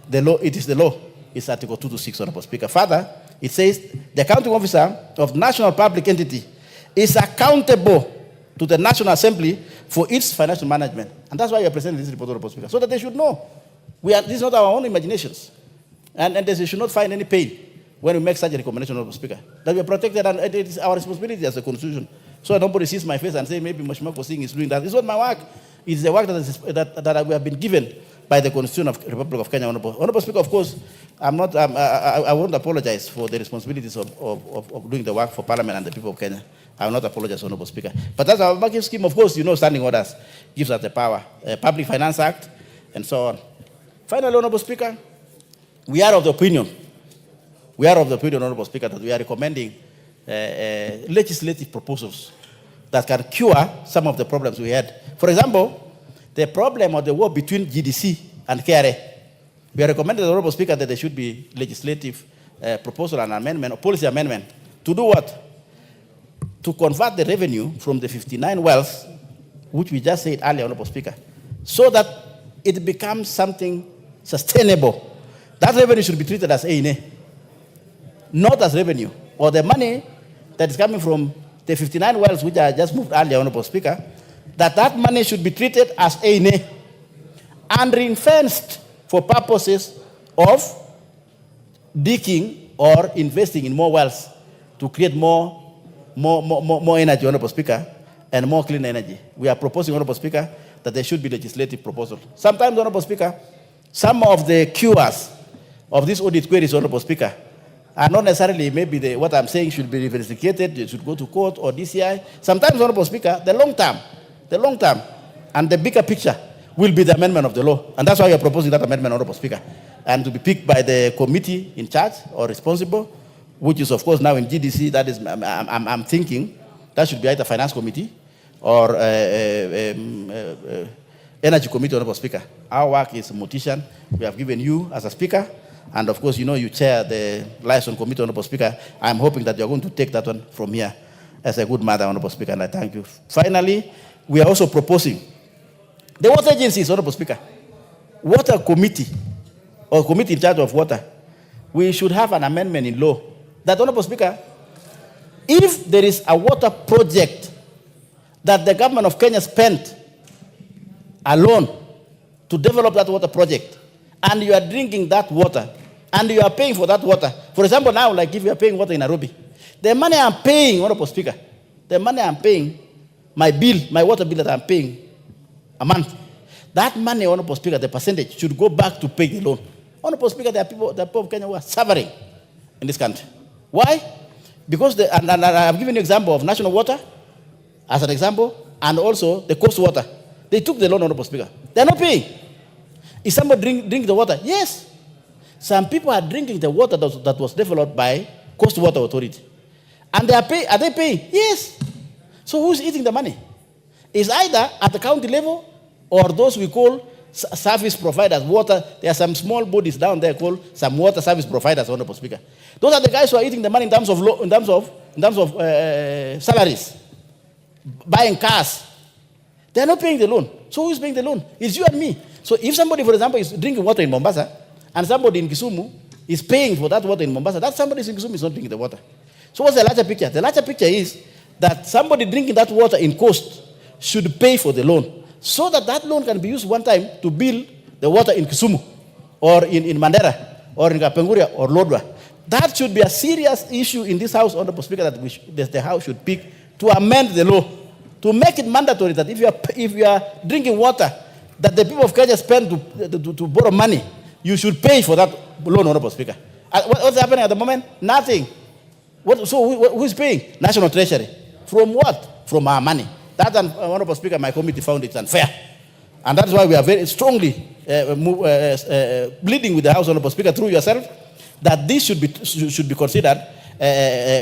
The law, it is the law. It's Article 226, Honorable Speaker. Further, it says the accounting officer of national public entity is accountable to the National Assembly for its financial management. And that's why we are presenting this report, Honorable Speaker, so that they should know. This is not our own imaginations. And they should not find any pain when we make such a recommendation, Honorable Speaker. That we are protected, and it is our responsibility as a constitution. So nobody sees my face and say, maybe Mheshimiwa Singh is doing that. It's not my work. It's the work that we have been given by the Constitution of the Republic of Kenya, Honorable Speaker. Of course, I won't apologize for the responsibilities of doing the work for Parliament and the people of Kenya. I will not apologize, Honorable Speaker. But that's our marking scheme. Of course, standing orders gives us the power. Public Finance Act, and so on. Finally, Honorable Speaker, we are of the opinion, Honorable Speaker, that we are recommending legislative proposals that can cure some of the problems we had. For example, the problem of the war between GDC and KRA. We are recommending, Honorable Speaker, that there should be legislative proposal and amendment, or policy amendment, to do what? To convert the revenue from the 59 wells, which we just said earlier, Honorable Speaker, so that it becomes something sustainable. That revenue should be treated as A&A, not as revenue, or the money that is coming from the 59 wells, which I just moved earlier, Honorable Speaker, that money should be treated as A&A and ring-fenced for purposes of digging or investing in more wells to create more energy, Honorable Speaker, and more clean energy. We are proposing, Honorable Speaker, that there should be legislative proposal. Sometimes, Honorable Speaker, some of the cures of these audit queries, Honorable Speaker, are not necessarily maybe what I'm saying should be investigated, it should go to court or DCI. Sometimes, Honorable Speaker, the long term, and the bigger picture will be the amendment of the law. And that's why we are proposing that amendment, Honorable Speaker, and to be picked by the committee in charge or responsible, which is, of course, now in GDC. That is, I'm thinking that should be either Finance Committee or Energy Committee, Honorable Speaker. Our work is mortician. We have given you as a speaker, and of course, you know, you chair the Liaison Committee, Honorable Speaker. I'm hoping that you're going to take that one from here as a good mother, Honorable Speaker, and I thank you. Finally, we are also proposing the water agencies, Honorable Speaker, water committee, or committee in charge of water. We should have an amendment in law that, Honorable Speaker, if there is a water project that the government of Kenya spent alone to develop that water project, and you are drinking that water, and you are paying for that water. For example, now, like if you are paying water in Nairobi, the money I'm paying, Honorable Speaker, the money I'm paying, my bill, my water bill that I'm paying a month, that money, Honorable Speaker, the percentage should go back to pay the loan. Honorable Speaker, there are people of Kenya who are suffering in this country. Why? Because, and I've given you an example of national water as an example, and also the coast water. They took the loan, Honorable Speaker. They're not paying. Is somebody drink the water? Yes. Some people are drinking the water that was developed by Coast Water Authority. And are they paying? Yes. So who's eating the money? It's either at the county level or those we call service providers, water. There are some small bodies down there called some water service providers, Honorable Speaker. Those are the guys who are eating the money in terms of salaries, buying cars. They are not paying the loan. So who is paying the loan? It's you and me. So if somebody, for example, is drinking water in Mombasa, and somebody in Kisumu is paying for that water in Mombasa, that somebody in Kisumu is not drinking the water. So what's the larger picture? The larger picture is that somebody drinking that water in coast should pay for the loan, so that loan can be used one time to build the water in Kisumu, or in Mandera, or in Kapenguria, or Lodwar. That should be a serious issue in this House, Honorable Speaker, that the House should pick to amend the law, to make it mandatory that if you are drinking water that the people of Kenya spend to borrow money, you should pay for that loan, Honorable Speaker. What's happening at the moment? Nothing. So who's paying? National Treasury. From what? From our money. That, Honorable Speaker, my committee found it unfair. And that's why we are very strongly pleading with the House, Honorable Speaker, through yourself, that this should be considered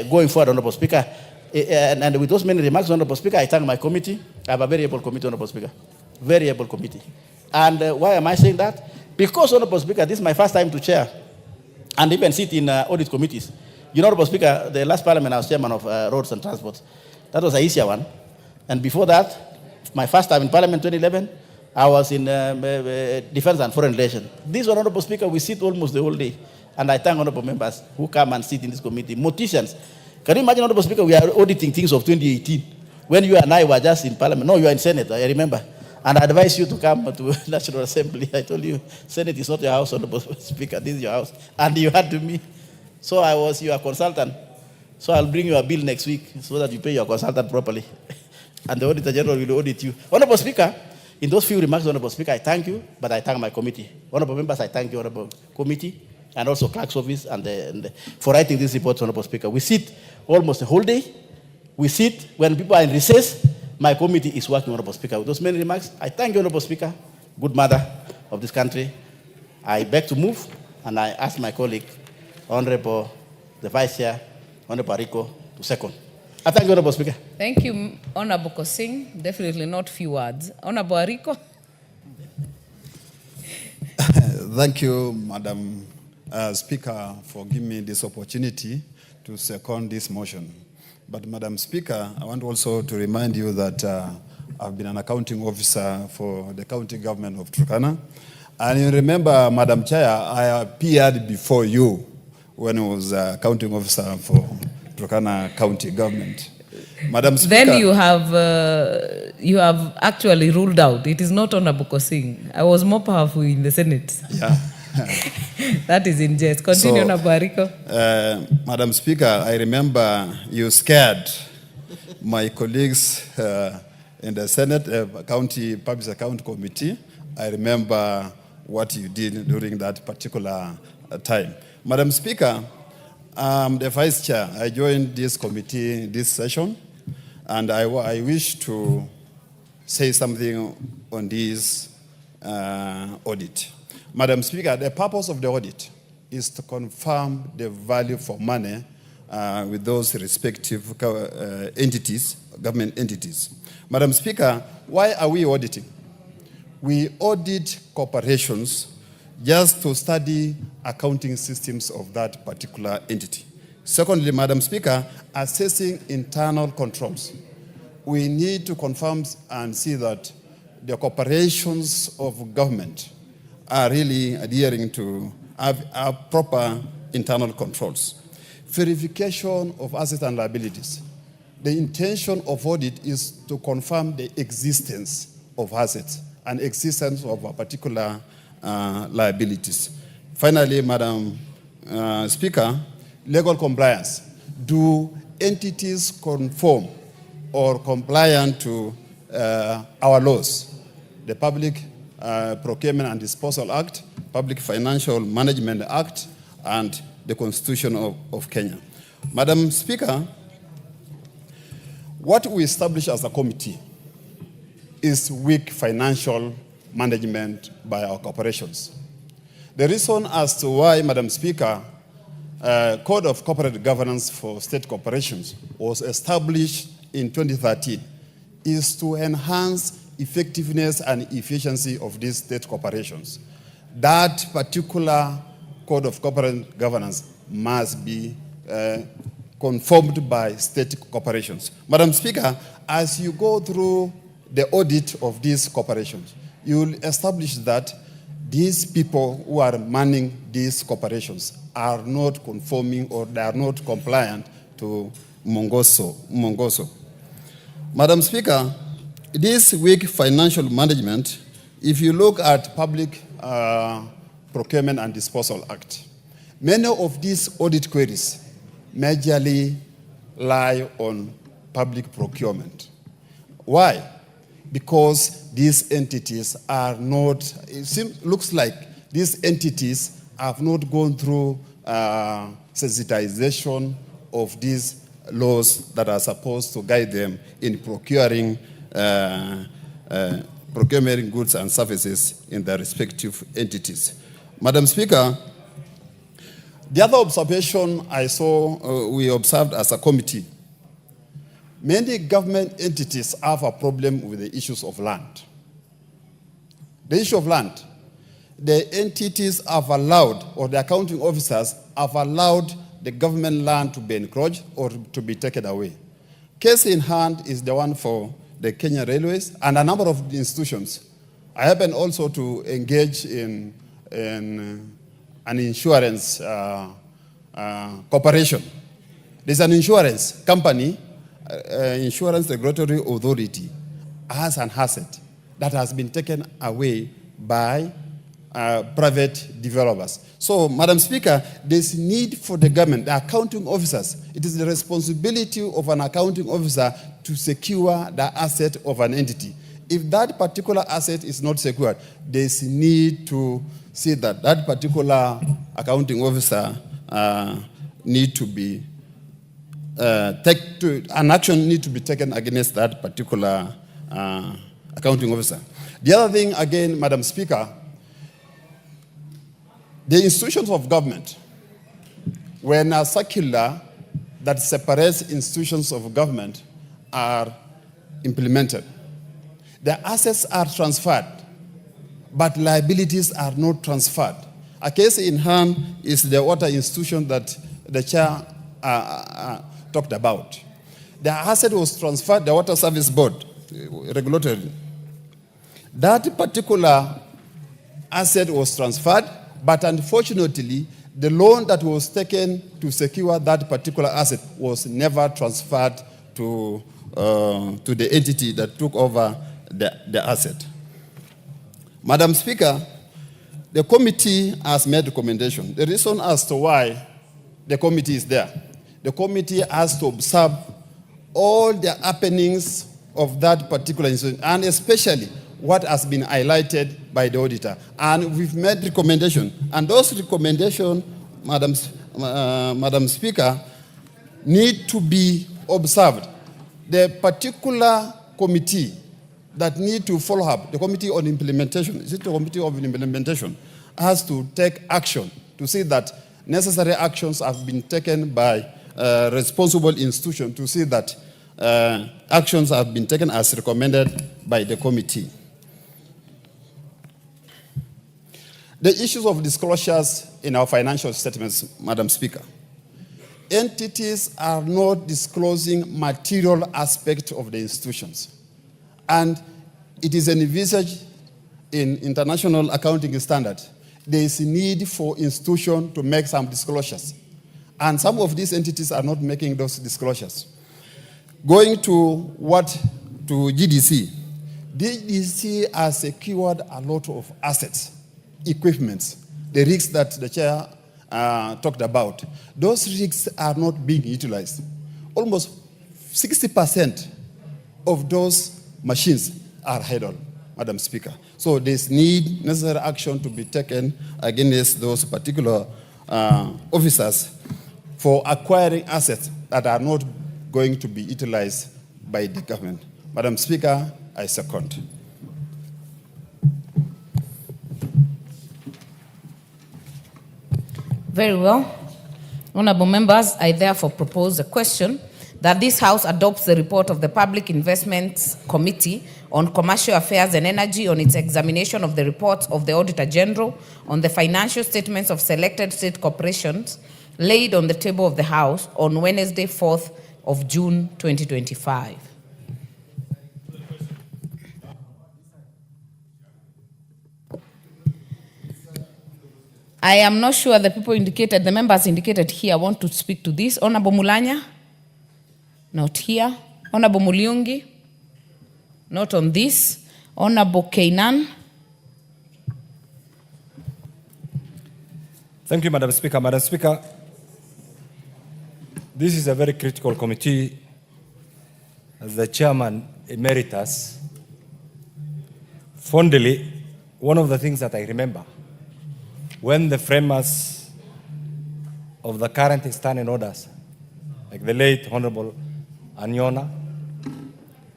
going forward, Honorable Speaker. And with those many remarks, Honorable Speaker, I thank my committee. I have a very able committee, Honorable Speaker. Very able committee. And why am I saying that? Because, Honorable Speaker, this is my first time to chair and even sit in audit committees. You know, Honorable Speaker, the last parliament I was chairman of roads and transport. That was an easier one. And before that, my first time in Parliament 2011, I was in Defense and Foreign Relations. This Honorable Speaker, we sit almost the whole day. And I thank honorable members who come and sit in this committee. Morticians. Can you imagine, Honorable Speaker, we are auditing things of 2018 when you and I were just in Parliament. No, you are in Senate, I remember. And I advise you to come to National Assembly. I told you, Senate is not your house, Honorable Speaker, this is your house. And you had to me. So I was your consultant. So I'll bring you a bill next week so that you pay your consultant properly. And the Auditor General will audit you. Honorable Speaker, in those few remarks, Honorable Speaker, I thank you, but I thank my committee. Honorable members, I thank you, Honorable Committee, and also Clerk's Office, and for writing this report, Honorable Speaker. We sit almost the whole day. We sit when people are in recess. My committee is working, Honorable Speaker. With those many remarks, I thank you, Honorable Speaker, good mother of this country. I beg to move, and I ask my colleague, Honorable the Vice Chair, Honorable Rico, to second. I thank you, Honorable Speaker. Thank you, Honorable Kosing. Definitely not few words. Honorable Rico. Thank you, Madam Speaker, for giving me this opportunity to second this motion. But Madam Speaker, I want also to remind you that I've been an accounting officer for the county government of Turkana. And you remember, Madam Chair, I appeared before you when I was accounting officer for Turkana County Government. Madam Speaker, then you have actually ruled out. It is not Honorable Kosing. I was more powerful in the Senate. Yeah. That is in jest. Continue, So, Nabariko. Madam Speaker, I remember you scared my colleagues in the Senate County Public Account Committee. I remember what you did during that particular time. Madam Speaker, the Vice Chair, I joined this committee this session, and I wish to say something on this audit. Madam Speaker, the purpose of the audit is to confirm the value for money with those respective entities, government entities. Madam Speaker, why are we auditing? We audit corporations just to study accounting systems of that particular entity. Secondly, Madam Speaker, assessing internal controls. We need to confirm and see that the corporations of government are really adhering to have proper internal controls. Verification of assets and liabilities. The intention of audit is to confirm the existence of assets and existence of a particular liabilities. Finally, Madam Speaker, legal compliance. Do entities conform or compliant to our laws? The Public Procurement and Disposal Act, Public Financial Management Act, and the Constitution of Kenya. Madam Speaker, what we established as a committee is weak financial management by our corporations. The reason as to why, Madam Speaker, Code of Corporate Governance for State Corporations was established in 2013 is to enhance effectiveness and efficiency of these state corporations. That particular Code of Corporate Governance must be conformed by state corporations. Madam Speaker, as you go through the audit of these corporations, you will establish that these people who are manning these corporations are not conforming or they are not compliant to Mongoso. Madam Speaker, this weak financial management, if you look at Public Procurement and Disposal Act, many of these audit queries majorly lie on public procurement. Why? Because these entities are not, looks like these entities have not gone through sensitization of these laws that are supposed to guide them in procuring procurement goods and services in their respective entities. Madam Speaker, the other observation I saw, we observed as a committee, many government entities have a problem with the issues of land. The issue of land, the entities have allowed, or the accounting officers have allowed the government land to be encroached or to be taken away. Case in hand is the one for the Kenya Railways and a number of institutions. I happen also to engage in an insurance corporation. There's an insurance company, Insurance Regulatory Authority, has an asset that has been taken away by private developers. So, Madam Speaker, there's need for the government, the accounting officers. It is the responsibility of an accounting officer to secure the asset of an entity. If that particular asset is not secured, there's need to see that that particular accounting officer need to be an action need to be taken against that particular accounting officer. The other thing, again, Madam Speaker, the institutions of government, when a circular that separates institutions of government are implemented, the assets are transferred, but liabilities are not transferred. A case in hand is the water institution that the chair talked about. The asset was transferred, the Water Service Board, regulatory. That particular asset was transferred, but unfortunately, the loan that was taken to secure that particular asset was never transferred to the entity that took over the asset. Madam Speaker, the committee has made recommendation. The reason as to why the committee is there, the committee has to observe all the happenings of that particular institution, and especially what has been highlighted by the auditor. And we've made recommendation, and those recommendations, Madam Speaker, need to be observed. The particular committee that need to follow up, the committee on implementation, is it the committee of implementation, has to take action to see that necessary actions have been taken by responsible institution to see that actions have been taken as recommended by the committee. The issues of disclosures in our financial statements, Madam Speaker. Entities are not disclosing material aspects of the institutions. And it is envisaged in international accounting standard, there is a need for institution to make some disclosures. And some of these entities are not making those disclosures. Going to GDC. GDC has secured a lot of assets, equipments, the rigs that the chair talked about. Those rigs are not being utilized. Almost 60% of those machines are idle, Madam Speaker. So there's necessary action to be taken against those particular officers for acquiring assets that are not going to be utilized by the government. Madam Speaker, I second. Very well. Honorable members, I therefore propose a question that this House adopts the report of the Public Investments Committee on Commercial Affairs and Energy on its examination of the reports of the Auditor General on the financial statements of selected state corporations laid on the table of the House on Wednesday, 4th of June, 2025. I am not sure the members indicated here want to speak to this. Honorable Mulanya? Not here. Honorable Muliungi? Not on this. Honorable Kainan? Thank you, Madam Speaker. Madam Speaker, this is a very critical committee. As the chairman emeritus, fondly, one of the things that I remember when the framers of the current standing orders, like the late Honorable Anyona,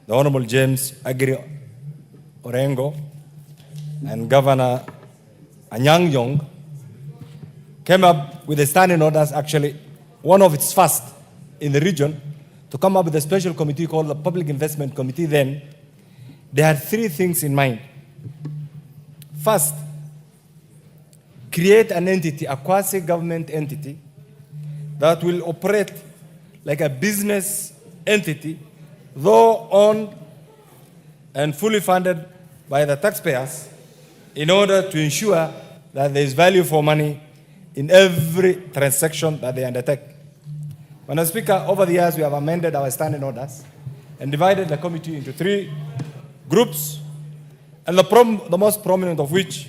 the Honorable James Agri Orengo, and Governor Anyang Yong, came up with the standing orders, actually one of its first in the region, to come up with a special committee called the Public Investment Committee. Then they had three things in mind. First, create an entity, a quasi-government entity, that will operate like a business entity, though owned and fully funded by the taxpayers, in order to ensure that there is value for money in every transaction that they undertake. Madam Speaker, over the years we have amended our standing orders and divided the committee into three groups, and the most prominent of which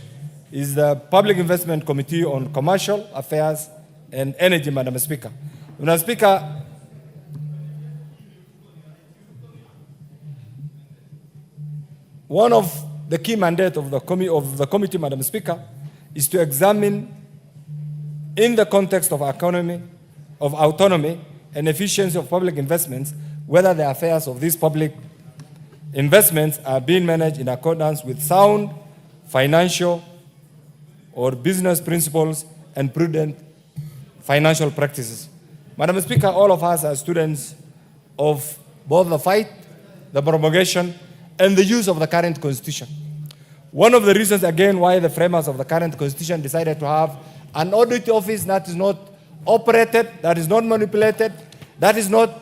is the Public Investment Committee on Commercial Affairs and Energy, Madam Speaker. Madam Speaker, one of the key mandates of the committee, Madam Speaker, is to examine, in the context of autonomy and efficiency of public investments, whether the affairs of these public investments are being managed in accordance with sound financial or business principles and prudent financial practices. Madam Speaker, all of us are students of both the fight, the promulgation, and the use of the current constitution. One of the reasons, again, why the framers of the current constitution decided to have an audit office that is not operated, that is not manipulated, that is not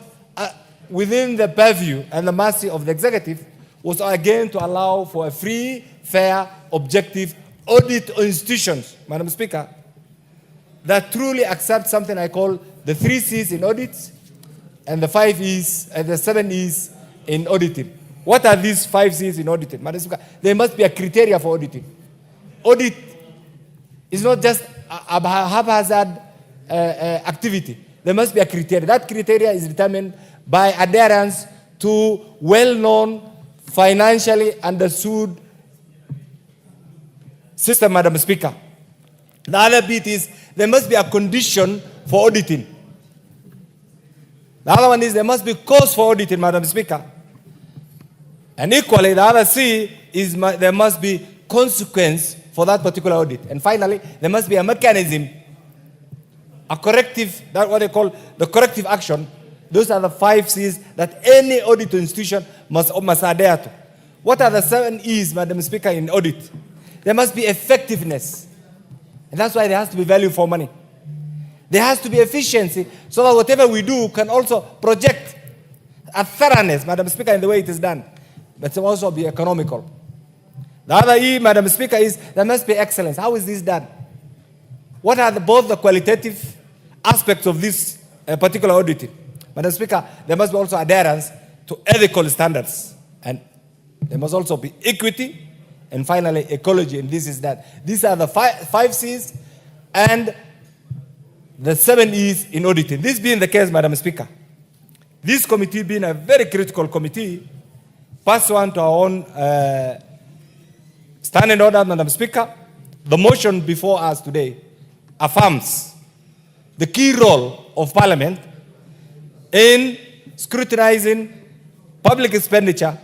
within the purview and the mercy of the executive, was again to allow for a free, fair, objective audit institutions, Madam Speaker, that truly accept something I call the 3 C's in audits and the 5 E's and the 7 E's in auditing. What are these 5 C's in auditing, Madam Speaker? There must be a criteria for auditing. Audit It's not just a haphazard activity. There must be a criteria. That criteria is determined by adherence to well-known, financially understood system, Madam Speaker. The other bit is there must be a condition for auditing. The other one is there must be cause for auditing, Madam Speaker. And equally, the other C is there must be consequence for that particular audit. And finally, there must be a mechanism, a corrective, that's what they call the corrective action. Those are the 5 C's that any audit institution must adhere to. What are the 7 E's, Madam Speaker, in audit? There must be effectiveness. And that's why there has to be value for money. There has to be efficiency so that whatever we do can also project a thoroughness, Madam Speaker, in the way it is done. But it also be economical. The other E, Madam Speaker, is there must be excellence. How is this done? What are both the qualitative aspects of this particular auditing? Madam Speaker, there must be also adherence to ethical standards. And there must also be equity. And finally, ecology, and this is that. These are the 5 C's and the 7 E's in auditing. This being the case, Madam Speaker, this committee being a very critical committee, pursuant to our own standing order, Madam Speaker, the motion before us today affirms the key role of Parliament in scrutinizing public expenditure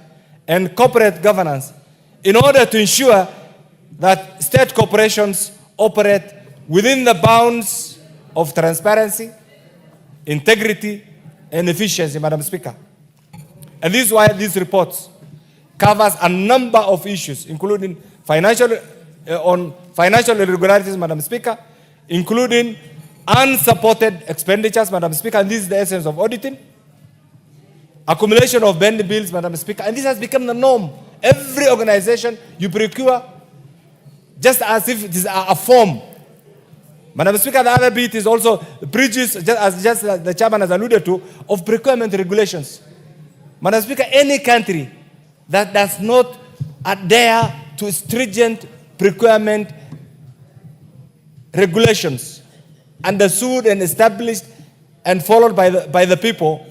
and corporate governance in order to ensure that state corporations operate within the bounds of transparency, integrity, and efficiency, Madam Speaker. And this is why this report covers a number of issues, including financial irregularities, Madam Speaker, including unsupported expenditures, Madam Speaker, and this is the essence of auditing, accumulation of bend bills, Madam Speaker, and this has become the norm. Every organization you procure, just as if it is a form. Madam Speaker, the other bit is also the prejudice, just as the chairman has alluded to, of procurement regulations. Madam Speaker, any country that does not adhere to stringent procurement regulations, understood and established and followed by the people,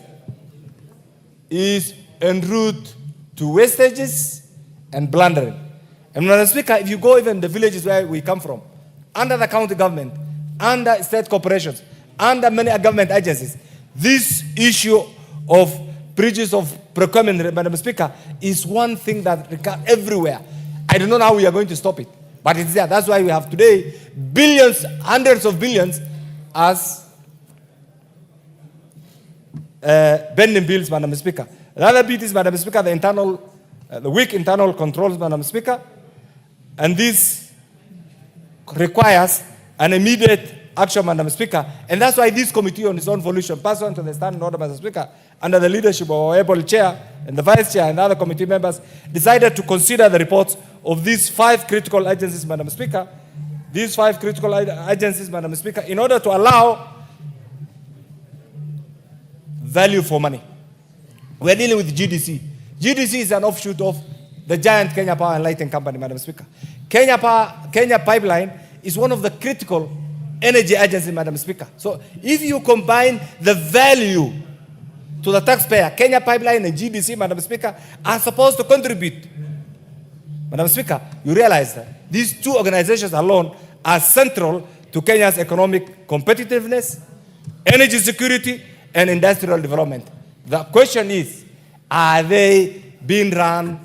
is en route to wastages and blundering. And Madam Speaker, if you go even the villages where we come from, under the county government, under state corporations, under many government agencies, this issue of breaches of procurement, Madam Speaker, is one thing that occurs everywhere. I don't know how we are going to stop it, but it's there. That's why we have today billions, hundreds of billions as bending bills, Madam Speaker. The other bit is, Madam Speaker, the weak internal controls, Madam Speaker, and this requires an immediate action, Madam Speaker, and that's why this committee on its own volition, pursuant to the standing order, Madam Speaker, under the leadership of our able chair and the vice chair and other committee members, decided to consider the reports of these 5 critical agencies, Madam Speaker, Madam Speaker, in order to allow value for money. We're dealing with GDC. GDC is an offshoot of the giant Kenya Power and Lighting Company, Madam Speaker. Kenya Pipeline is one of the critical energy agencies, Madam Speaker. So if you combine the value to the taxpayer, Kenya Pipeline and GDC, Madam Speaker, are supposed to contribute. Madam Speaker, you realize that these 2 organizations alone are central to Kenya's economic competitiveness, energy security, and industrial development. The question is, are they being run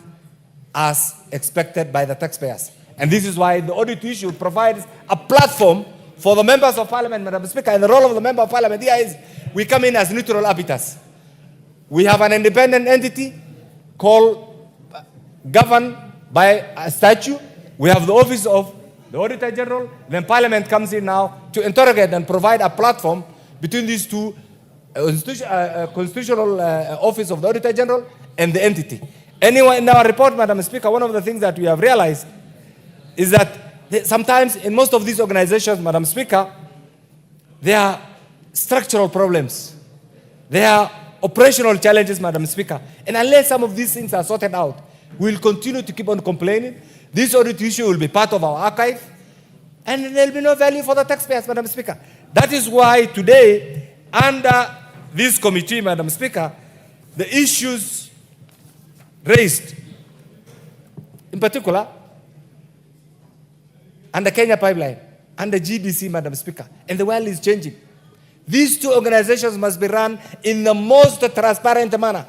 as expected by the taxpayers? And this is why the audit issue provides a platform for the members of Parliament, Madam Speaker, and the role of the member of Parliament here is we come in as neutral arbiters. We have an independent entity governed by a statute. We have the office of the Auditor General. Then Parliament comes in now to interrogate and provide a platform between these 2 constitutional office of the Auditor General and the entity. Anyway, in our report, Madam Speaker, one of the things that we have realized is that sometimes in most of these organizations, Madam Speaker, there are structural problems. There are operational challenges, Madam Speaker. And unless some of these things are sorted out, we will continue to keep on complaining. This audit issue will be part of our archive. And there will be no value for the taxpayers, Madam Speaker. That is why today, under this committee, Madam Speaker, the issues raised, in particular, under Kenya Pipeline, under GDC, Madam Speaker, and the world is changing. These two organizations must be run in the most transparent manner,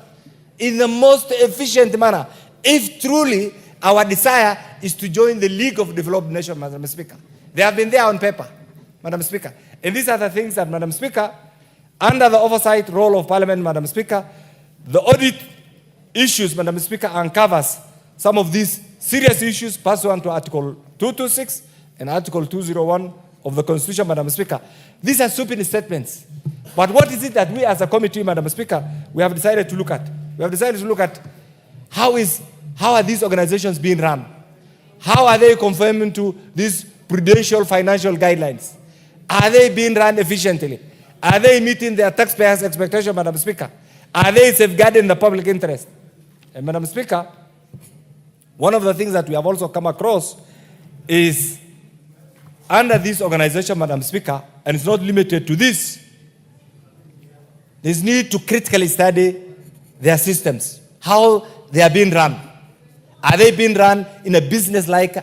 in the most efficient manner, if truly our desire is to join the League of Developed Nations, Madam Speaker. They have been there on paper, Madam Speaker. And these are the things that, Madam Speaker, under the oversight role of Parliament, Madam Speaker, the audit issues, Madam Speaker, uncovers some of these serious issues pursuant to Article 226 and Article 201 of the Constitution, Madam Speaker. These are sweeping statements. But what is it that we as a committee, Madam Speaker, we have decided to look at? We have decided to look at how are these organizations being run? How are they conforming to these prudential financial guidelines? Are they being run efficiently? Are they meeting their taxpayers' expectations, Madam Speaker? Are they safeguarding the public interest? And Madam Speaker, one of the things that we have also come across is under this organization, Madam Speaker, and it's not limited to this, there's need to critically study their systems, how they are being run. Are they being run in a business-like,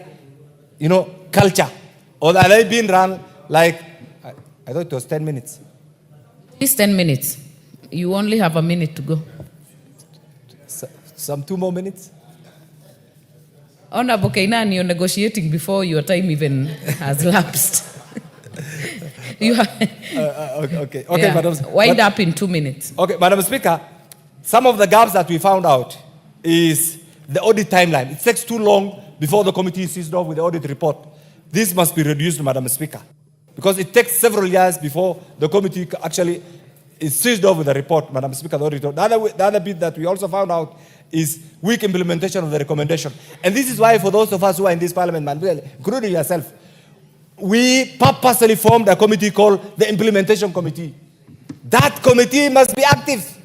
culture? Or are they being run like, I thought it was 10 minutes. It's 10 minutes. You only have a minute to go. Some 2 more minutes? Honorable Kainan, you're negotiating before your time even has lapsed. You have, okay, yeah, Madam. wind up in 2 minutes. Okay, Madam Speaker, some of the gaps that we found out is the audit timeline. It takes too long before the committee is seized off with the audit report. This must be reduced, Madam Speaker, because it takes several years before the committee actually is seized off with the report, Madam Speaker. The other bit that we also found out is weak implementation of the recommendation. And this is why for those of us who are in this parliament, including yourself, we purposely formed a committee called the Implementation Committee. That committee must be active.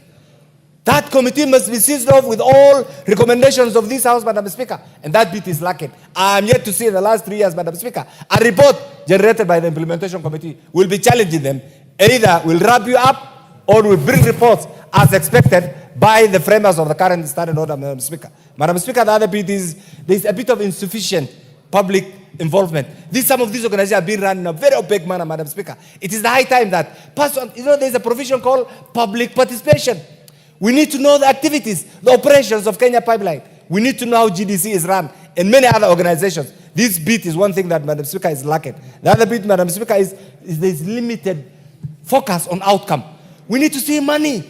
That committee must be seized off with all recommendations of this House, Madam Speaker. And that bit is lacking. I am yet to see in the last 3 years, Madam Speaker, a report generated by the Implementation Committee will be challenging them. Either will wrap you up or will bring reports as expected by the framers of the current standing order, Madam Speaker. Madam Speaker, the other bit is there's a bit of insufficient public involvement. Some of these organizations are being run in a very opaque manner, Madam Speaker. It is the high time that, there's a provision called public participation. We need to know the activities, the operations of Kenya Pipeline. We need to know how GDC is run and many other organizations. This bit is one thing that, Madam Speaker, is lacking. The other bit, Madam Speaker, is there's limited focus on outcome. We need to see money.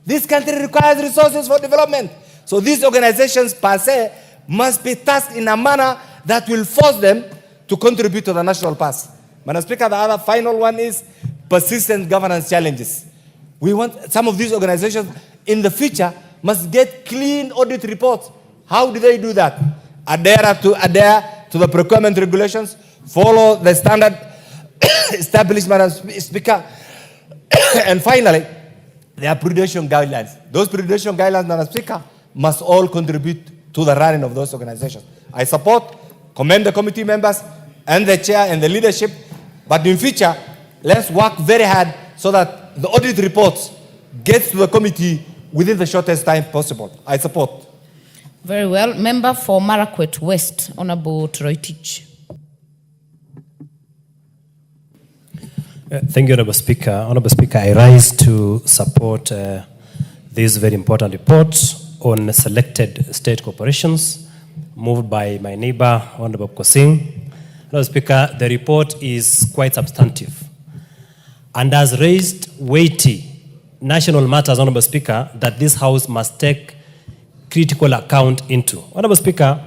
This country requires resources for development. So these organizations, per se, must be tasked in a manner that will force them to contribute to the national past. Madam Speaker, the other final one is persistent governance challenges. We want some of these organizations in the future must get clean audit reports. How do they do that? Adhere to the procurement regulations, follow the standard established, Madam Speaker. And finally, there are prudential guidelines. Those prudential guidelines, Madam Speaker, must all contribute to the running of those organizations. I commend the committee members and the chair and the leadership, but in future, let's work very hard so that the audit reports get to the committee within the shortest time possible. I support. Very well. Member for Marakwet West, Honorable Troitich. Thank you, Honorable Speaker. Honorable Speaker, I rise to support this very important report on selected state corporations moved by my neighbor, Honorable Kosing. Honorable Speaker, the report is quite substantive and has raised weighty national matters, Honorable Speaker, that this House must take critical account into. Honorable Speaker,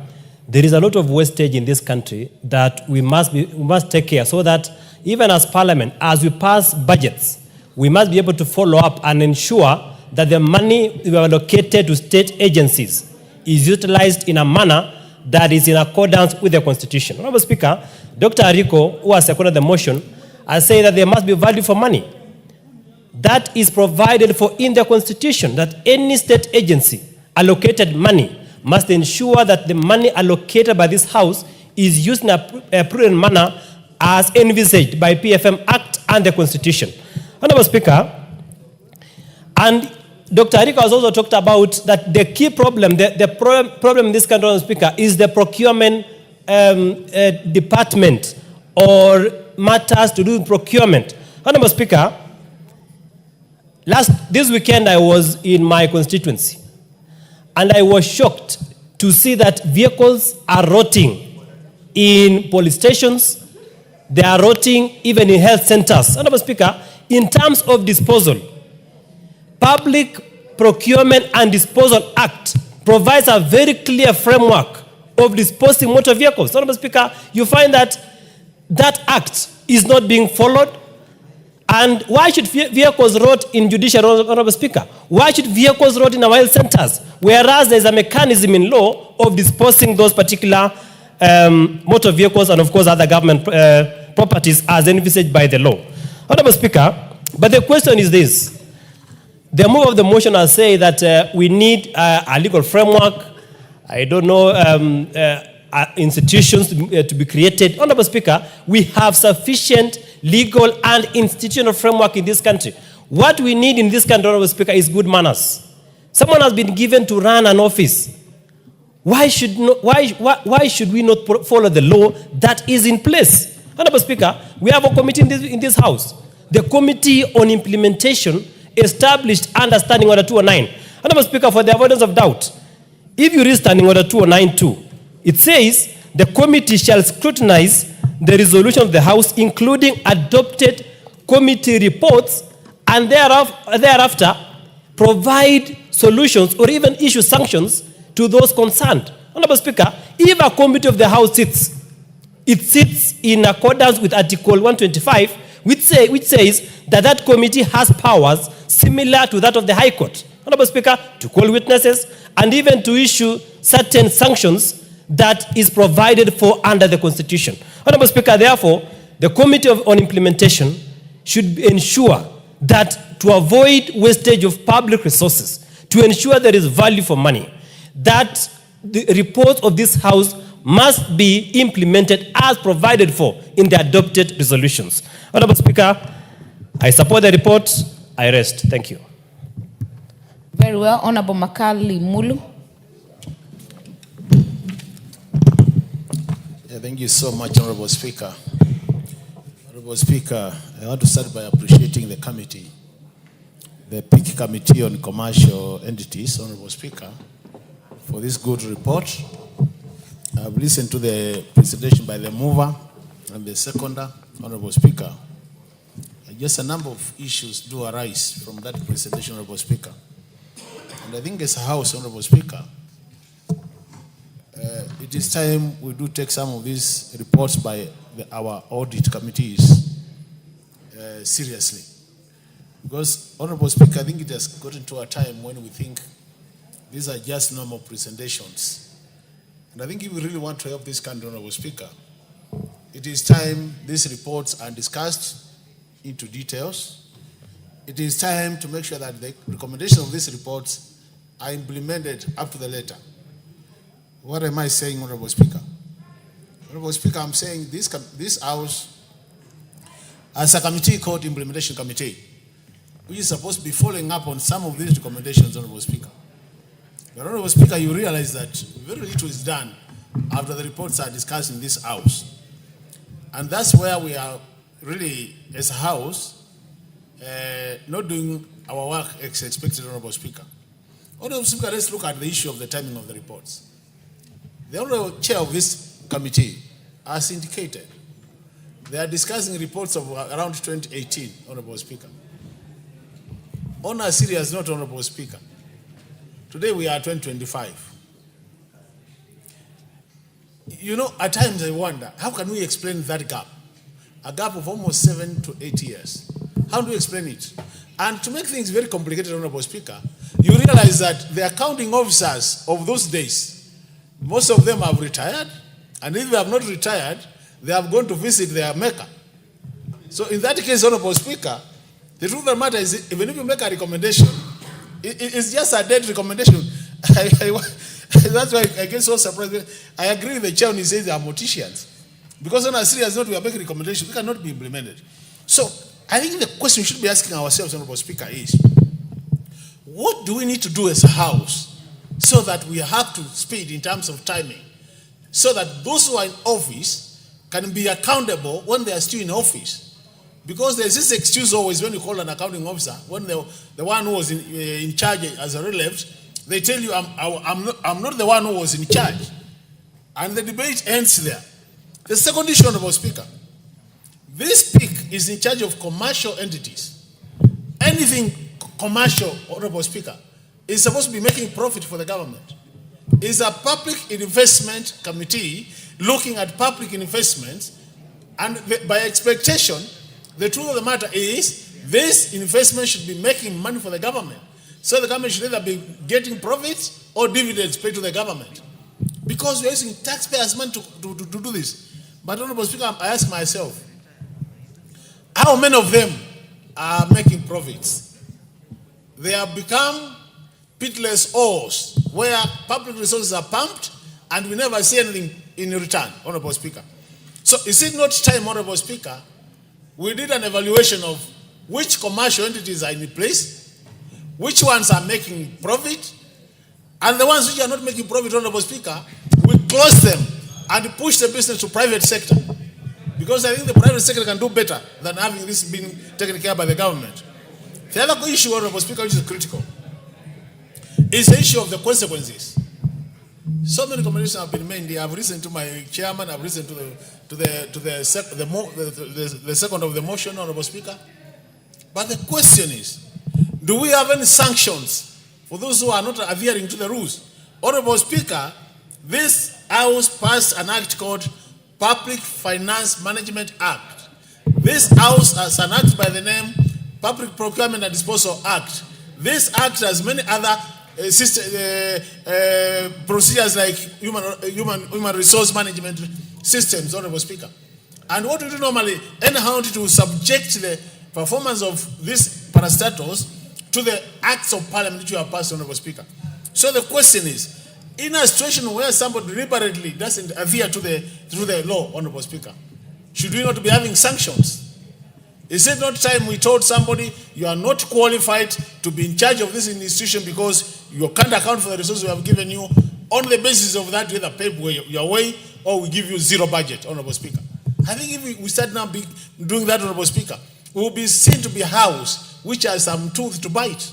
there is a lot of wastage in this country that we must take care so that even as Parliament, as we pass budgets, we must be able to follow up and ensure that the money we have allocated to state agencies is utilized in a manner that is in accordance with the Constitution. Honorable Speaker, Dr. Ariko, who has seconded the motion, has said that there must be value for money. That is provided for in the Constitution, that any state agency allocated money must ensure that the money allocated by this House is used in a prudent manner as envisaged by PFM Act and the Constitution. Honorable Speaker, and Dr. Arika has also talked about that the key problem, the problem in this country, Honorable Speaker, is the procurement department or matters to do with procurement. Honorable Speaker, this weekend I was in my constituency and I was shocked to see that vehicles are rotting in police stations, they are rotting even in health centers. Honorable Speaker, in terms of disposal, Public Procurement and Disposal Act provides a very clear framework of disposing motor vehicles. Honorable Speaker, you find that that act is not being followed. And why should vehicles rot in judicial, Honorable Speaker? Why should vehicles rot in our health centers? Whereas there's a mechanism in law of disposing those particular motor vehicles and of course other government properties as envisaged by the law. Honorable Speaker, but the question is this. The move of the motion will say that we need a legal framework, I don't know, institutions to be created. Honorable Speaker, we have sufficient legal and institutional framework in this country. What we need in this country, Honorable Speaker, is good manners. Someone has been given to run an office. Why should we not follow the law that is in place? Honorable Speaker, we have a committee in this House, the Committee on Implementation, established under Standing Order 209. Honorable Speaker, for the avoidance of doubt, if you read Standing Order 209-2, it says the committee shall scrutinize the resolution of the House, including adopted committee reports, and thereafter provide solutions or even issue sanctions to those concerned. Honorable Speaker, if a committee of the House sits, it sits in accordance with Article 125, which says that committee has powers similar to that of the High Court. Honorable Speaker, to call witnesses and even to issue certain sanctions that is provided for under the Constitution. Honorable Speaker, therefore, the Committee on Implementation should ensure that to avoid wastage of public resources, to ensure there is value for money, that the reports of this House must be implemented as provided for in the adopted resolutions. Honorable Speaker, I support the report. I rest. Thank you. Very well. Honorable Makali Mulu. Thank you so much, Honorable Speaker. Honorable Speaker, I want to start by appreciating the committee, the PIC Committee on Commercial Entities, Honorable Speaker, for this good report. I've listened to the presentation by the mover and the seconder, Honorable Speaker. Just a number of issues do arise from that presentation, Honorable Speaker. And I think as a House, Honorable Speaker, it is time we do take some of these reports by our audit committees seriously. Because, Honorable Speaker, I think it has gotten to a time when we think these are just normal presentations. And I think if we really want to help this country, Honorable Speaker, it is time these reports are discussed into details. It is time to make sure that the recommendations of these reports are implemented up to the letter. What am I saying, Honorable Speaker? Honorable Speaker, I'm saying this House, as a committee called Implementation Committee, which is supposed to be following up on some of these recommendations, Honorable Speaker. But Honorable Speaker, you realize that very little is done after the reports are discussed in this House. And that's where we are really, as a House, not doing our work as expected, Honorable Speaker. Honorable Speaker, let's look at the issue of the timing of the reports. The Honorable Chair of this committee has indicated they are discussing reports of around 2018, Honorable Speaker. On a serious note, Honorable Speaker, today we are 2025. You know, at times I wonder, how can we explain that gap? A gap of almost 7 to 8 years. How do we explain it? And to make things very complicated, Honorable Speaker, you realize that the accounting officers of those days, most of them have retired, and if they have not retired, they have gone to visit their maker. So in that case, Honorable Speaker, the truth of the matter is, even if you make a recommendation, it's just a dead recommendation. That's why I get so surprised. I agree with the chair when he says they are morticians. Because on a serious note, we are making recommendations, we cannot be implemented. So I think the question we should be asking ourselves, Honorable Speaker, is what do we need to do as a House so that we have to speed in terms of timing, so that those who are in office can be accountable when they are still in office? Because there's this excuse always when you call an accounting officer, when the one who was in charge as a left, they tell you, I'm not the one who was in charge. And the debate ends there. The second issue, Honorable Speaker, this PIC is in charge of commercial entities. Anything commercial, Honorable Speaker, is supposed to be making profit for the government. It's a public investment committee looking at public investments, and by expectation, the truth of the matter is this investment should be making money for the government. So the government should either be getting profits or dividends paid to the government. Because we are using taxpayers' money to do this. But Honorable Speaker, I ask myself, how many of them are making profits? They have become pitless ores where public resources are pumped and we never see anything in return, Honorable Speaker. So is it not time, Honorable Speaker, we did an evaluation of which commercial entities are in place, which ones are making profit, and the ones which are not making profit, Honorable Speaker, we close them and push the business to private sector. Because I think the private sector can do better than having this being taken care of by the government. The other issue, Honorable Speaker, which is critical, is the issue of the consequences. So many recommendations have been made. I've listened to my chairman. I've listened to the second of the motion, Honorable Speaker. But the question is, do we have any sanctions for those who are not adhering to the rules? Honorable Speaker, this House passed an act called Public Finance Management Act. This House has an act by the name Public Procurement and Disposal Act. This act has many other procedures like human resource management systems, Honorable Speaker. And what we do normally, anyhow, to subject the performance of these parastatals to the acts of parliament which you have passed, Honorable Speaker. So the question is, in a situation where somebody deliberately doesn't adhere to the law, Honorable Speaker, should we not be having sanctions? Is it not time we told somebody you are not qualified to be in charge of this institution because you can't account for the resources we have given you? On the basis of that, you either pay your way or we give you zero budget, Honorable Speaker. I think if we start now doing that, Honorable Speaker, we will be seen to be a house which has some tooth to bite.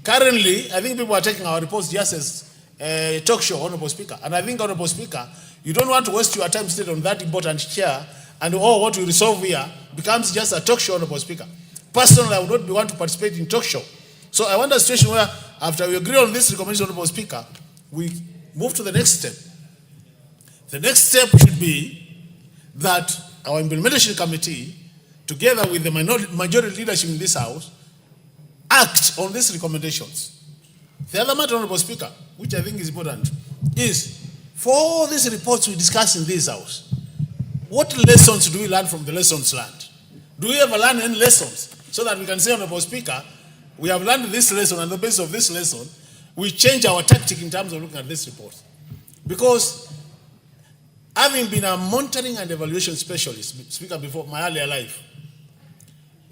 Currently, I think people are taking our reports just as a talk show, Honorable Speaker. And I think, Honorable Speaker, you don't want to waste your time sitting on that important chair and what we resolve here becomes just a talk show, Honorable Speaker. Personally, I would not want to participate in talk show. So I want a situation where, after we agree on this recommendation, Honorable Speaker, we move to the next step. The next step should be that our implementation committee, together with the majority leadership in this House, act on these recommendations. The other matter, Honorable Speaker, which I think is important, is for all these reports we discuss in this House, what lessons do we learn from the lessons learned? Do we ever learn any lessons so that we can say, Honorable Speaker, we have learned this lesson, and on the basis of this lesson, we change our tactic in terms of looking at this report? Because having been a monitoring and evaluation specialist, Speaker, before my earlier life,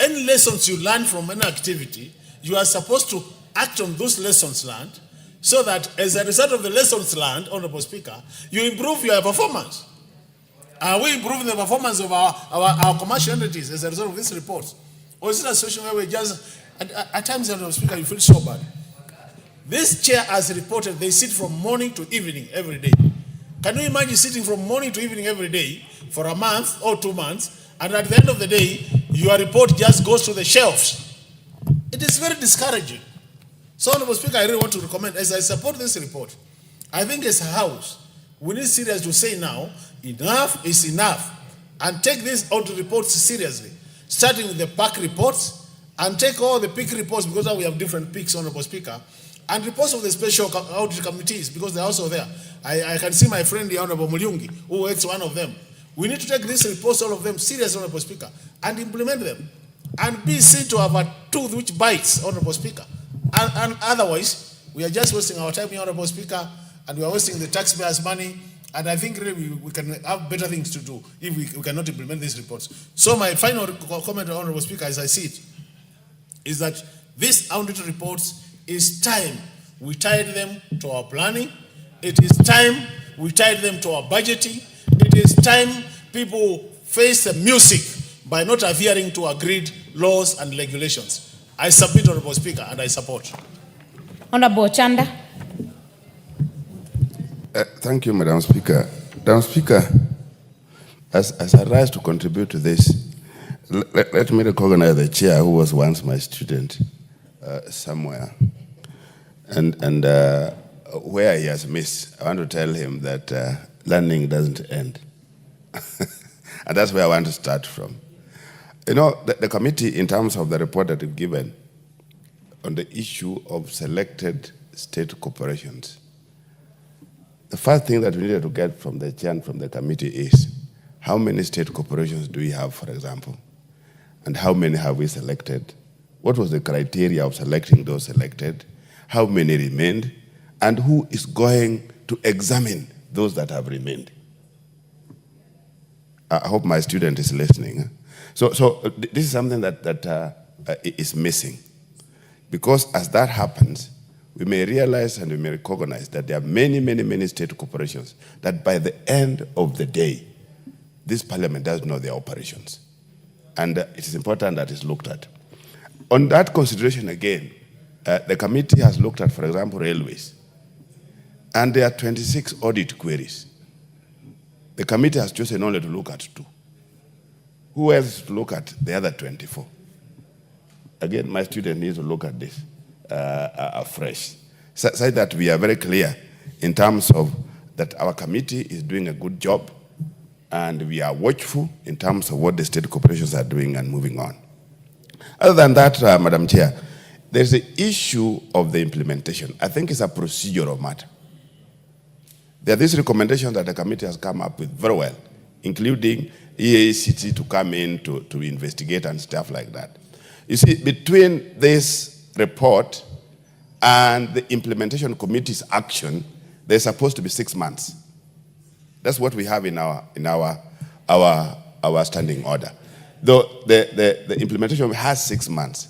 any lessons you learn from any activity, you are supposed to act on those lessons learned so that as a result of the lessons learned, Honorable Speaker, you improve your performance. Are we improving the performance of our commercial entities as a result of this report? Or is it a situation where we just, at times, Honorable Speaker, you feel so bad? This chair has reported they sit from morning to evening every day. Can you imagine sitting from morning to evening every day for a month or 2 months, and at the end of the day, your report just goes to the shelves? It is very discouraging. So, Honorable Speaker, I really want to recommend, as I support this report, I think as a House, we need serious to say now, enough is enough, and take these audit reports seriously, starting with the PAC reports, and take all the PIC reports, because now we have different PICs, Honorable Speaker, and reports of the special audit committees, because they're also there. I can see my friend, the Honorable Mulyungi, who is one of them. We need to take these reports, all of them, seriously, Honorable Speaker, and implement them, and be seen to have a tooth which bites, Honorable Speaker. And otherwise, we are just wasting our time here, Honorable Speaker, and we are wasting the taxpayers' money, And I think really we can have better things to do if we cannot implement these reports. So my final comment, Honorable Speaker, as I see it, is that these audit reports is time we tied them to our planning. It is time we tied them to our budgeting. It is time people face the music by not adhering to agreed laws and regulations. I submit, Honorable Speaker, and I support. Honorable Chanda. Thank you, Madam Speaker. Madam Speaker, as I rise to contribute to this, let me recognize the chair who was once my student somewhere. And where he has missed, I want to tell him that learning doesn't end. And that's where I want to start from. You know, the committee, in terms of the report that you've given on the issue of selected state corporations, the first thing that we needed to get from the chair and from the committee is how many state corporations do we have, for example, and how many have we selected? What was the criteria of selecting those selected? How many remained? And who is going to examine those that have remained? I hope my student is listening. So this is something that is missing. Because as that happens, we may realize and we may recognize that there are many, many, many state corporations that by the end of the day, this parliament does know their operations. And it is important that it's looked at. On that consideration again, the committee has looked at, for example, railways. And there are 26 audit queries. The committee has chosen only to look at 2. Who else to look at the other 24? Again, my student needs to look at this afresh. So that we are very clear in terms of that our committee is doing a good job and we are watchful in terms of what the state corporations are doing and moving on. Other than that, Madam Chair, there's the issue of the implementation. I think it's a procedural matter. There are these recommendations that the committee has come up with very well, including EACT to come in to investigate and stuff like that. You see, between this report and the implementation committee's action, there's supposed to be 6 months. That's what we have in our standing order. Though the implementation has 6 months.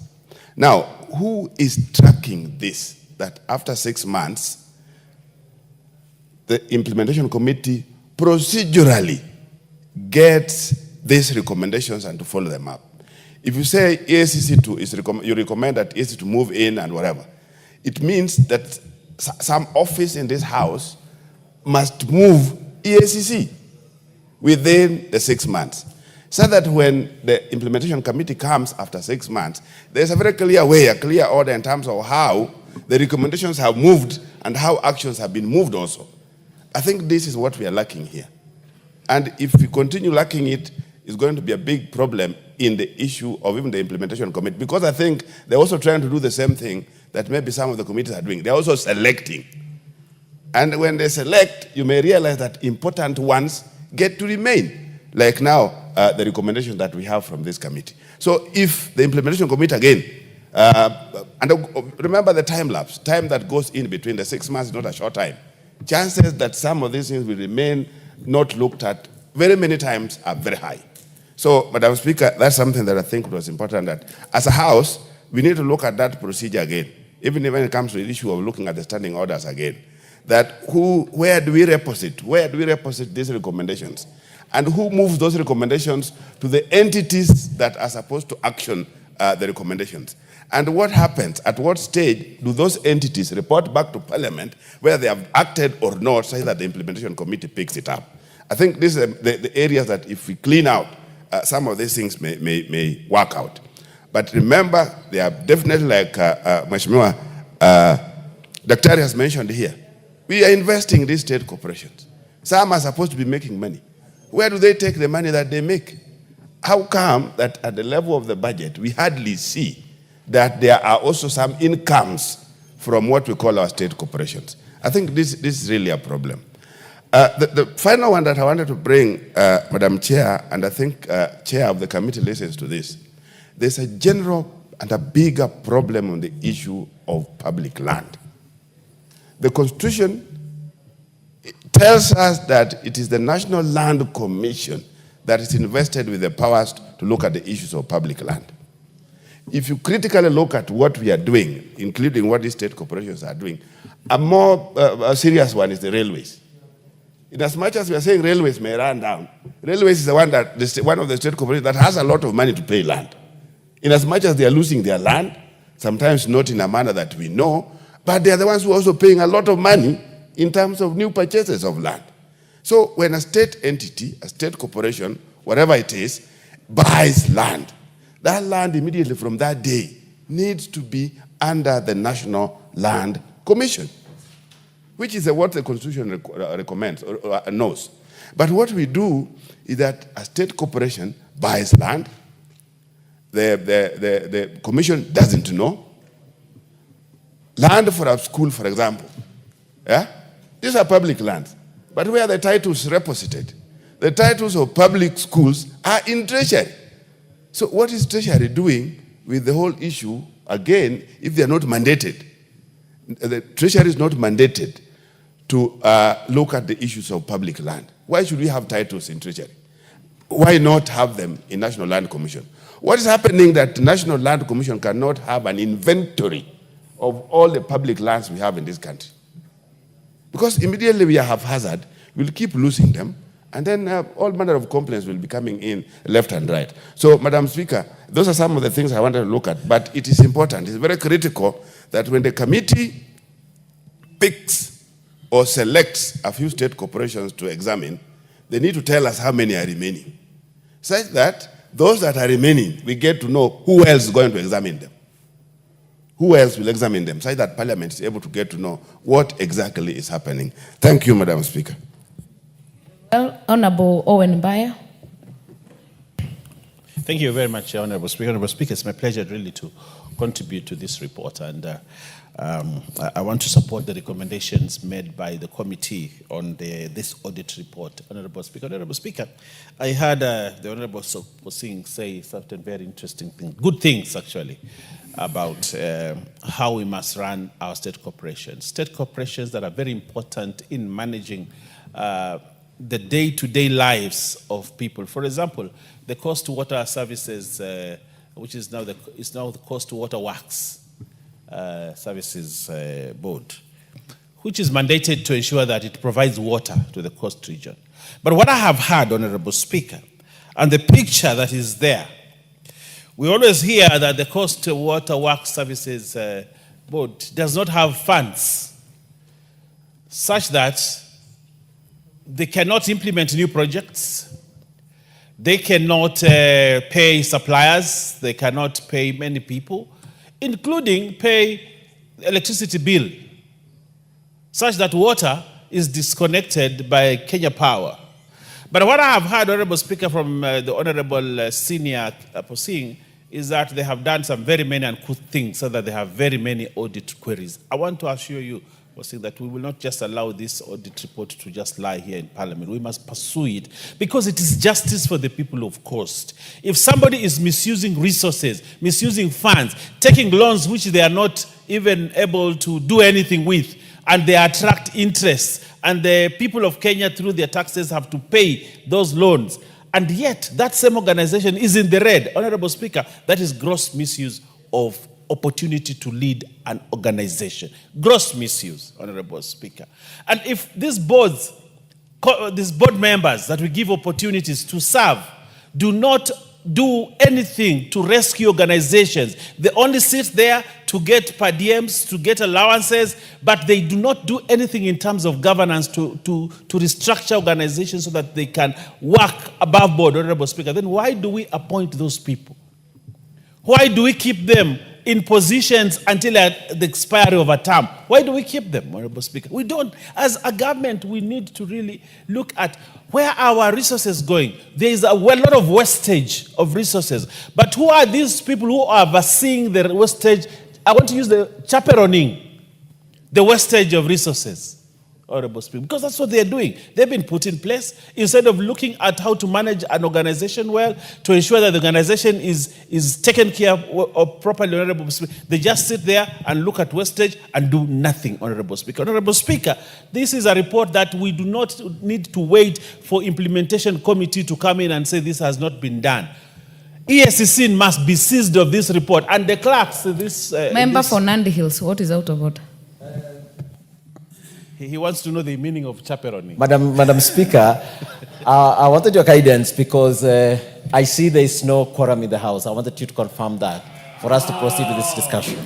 Now, who is tracking this? That after 6 months, the implementation committee procedurally gets these recommendations and to follow them up. If you say EACC you recommend that EACC to move in and whatever, it means that some office in this house must move EACC within the 6 months. So that when the implementation committee comes after 6 months, there's a very clear way, a clear order in terms of how the recommendations have moved and how actions have been moved also. I think this is what we are lacking here. And if we continue lacking it, it's going to be a big problem in the issue of even the implementation committee. Because I think they're also trying to do the same thing that maybe some of the committees are doing. They're also selecting. And when they select, you may realize that important ones get to remain. Like now, the recommendation that we have from this committee. So if the implementation committee again, and remember the time lapse, time that goes in between the 6 months is not a short time. Chances that some of these things will remain not looked at very many times are very high. So, Madam Speaker, that's something that I think was important, that as a House, we need to look at that procedure again, even when it comes to the issue of looking at the standing orders again. That where do we reposit? Where do we reposit these recommendations? And who moves those recommendations to the entities that are supposed to action the recommendations? And what happens? At what stage do those entities report back to Parliament whether they have acted or not, so that the implementation committee picks it up? I think these are the areas that if we clean out, some of these things may work out. But remember, they are definitely like Mheshimiwa Daktari has mentioned here. We are investing in these state corporations. Some are supposed to be making money. Where do they take the money that they make? How come that at the level of the budget, we hardly see that there are also some incomes from what we call our state corporations? I think this is really a problem. The final one that I wanted to bring, Madam Chair, and I think Chair of the committee listens to this, there's a general and a bigger problem on the issue of public land. The Constitution tells us that it is the National Land Commission that is invested with the powers to look at the issues of public land. If you critically look at what we are doing, including what the state corporations are doing, a more serious one is the railways. In as much as we are saying railways may run down, railways is the one one of the state corporations that has a lot of money to pay land. In as much as they are losing their land, sometimes not in a manner that we know, but they are the ones who are also paying a lot of money in terms of new purchases of land. So when a state entity, a state corporation, whatever it is, buys land, that land immediately from that day needs to be under the National Land Commission, which is what the Constitution recommends or knows. But what we do is that a state corporation buys land, the commission doesn't know. Land for a school, for example, yeah? These are public lands, but where the titles reposited, the titles of public schools are in Treasury. So what is Treasury doing with the whole issue, again, if they are not mandated? The Treasury is not mandated to look at the issues of public land. Why should we have titles in Treasury? Why not have them in National Land Commission? What is happening that the National Land Commission cannot have an inventory of all the public lands we have in this country? Because immediately we are haphazard, we'll keep losing them, and then all manner of complaints will be coming in left and right. So, Madam Speaker, those are some of the things I wanted to look at, but it is important, it's very critical that when the committee picks or selects a few state corporations to examine, they need to tell us how many are remaining, such that those that are remaining, we get to know who else is going to examine them. Who else will examine them, so that Parliament is able to get to know what exactly is happening. Thank you, Madam Speaker. Well, Honorable Owen Mbaya. Thank you very much, Honorable Speaker. Honorable Speaker, it's my pleasure really to contribute to this report, and I want to support the recommendations made by the committee on this audit report. Honorable Speaker, I heard the Honorable Singh say certain very interesting things, good things actually, about how we must run our state corporations. State corporations that are very important in managing the day-to-day lives of people. For example, the Coast to Water Services, which is now the Coast to Water Works Services Board, which is mandated to ensure that it provides water to the coast region. But what I have heard, Honorable Speaker, and the picture that is there, we always hear that the Coast to Water Works Services Board does not have funds such that they cannot implement new projects, they cannot pay suppliers, they cannot pay many people, including pay electricity bill, such that water is disconnected by Kenya Power. But what I have heard, Honorable Speaker, from the Honorable Senior Posing, is that they have done some very many and good things so that they have very many audit queries. I want to assure you, Posing, that we will not just allow this audit report to just lie here in Parliament. We must pursue it because it is justice for the people of Coast. If somebody is misusing resources, misusing funds, taking loans which they are not even able to do anything with, and they attract interest, and the people of Kenya through their taxes have to pay those loans, and yet that same organization is in the red, Honorable Speaker, that is gross misuse of opportunity to lead an organization. Gross misuse, Honorable Speaker. And if these board members that we give opportunities to serve do not do anything to rescue organizations, they only sit there to get per diems, to get allowances, but they do not do anything in terms of governance to restructure organizations so that they can work above board, Honorable Speaker, then why do we appoint those people? Why do we keep them in positions until the expiry of a term? Why do we keep them, Honorable Speaker? We don't. As a government, we need to really look at where our resources going. There is a lot of wastage of resources. But who are these people who are overseeing the wastage? I want to use the chaperoning, the wastage of resources. Honorable Speaker, because that's what they're doing. They've been put in place instead of looking at how to manage an organization well, to ensure that the organization is taken care of properly, Honorable Speaker. They just sit there and look at wastage and do nothing, Honorable Speaker. Honorable Speaker, this is a report that we do not need to wait for implementation committee to come in and say this has not been done. ESCC must be seized of this report, and the clerks, Member for Nandi Hills, what is out of order? He wants to know the meaning of chaperoning. Madam Speaker, I wanted your guidance because I see there is no quorum in the House. I wanted you to confirm that for us to proceed with this discussion.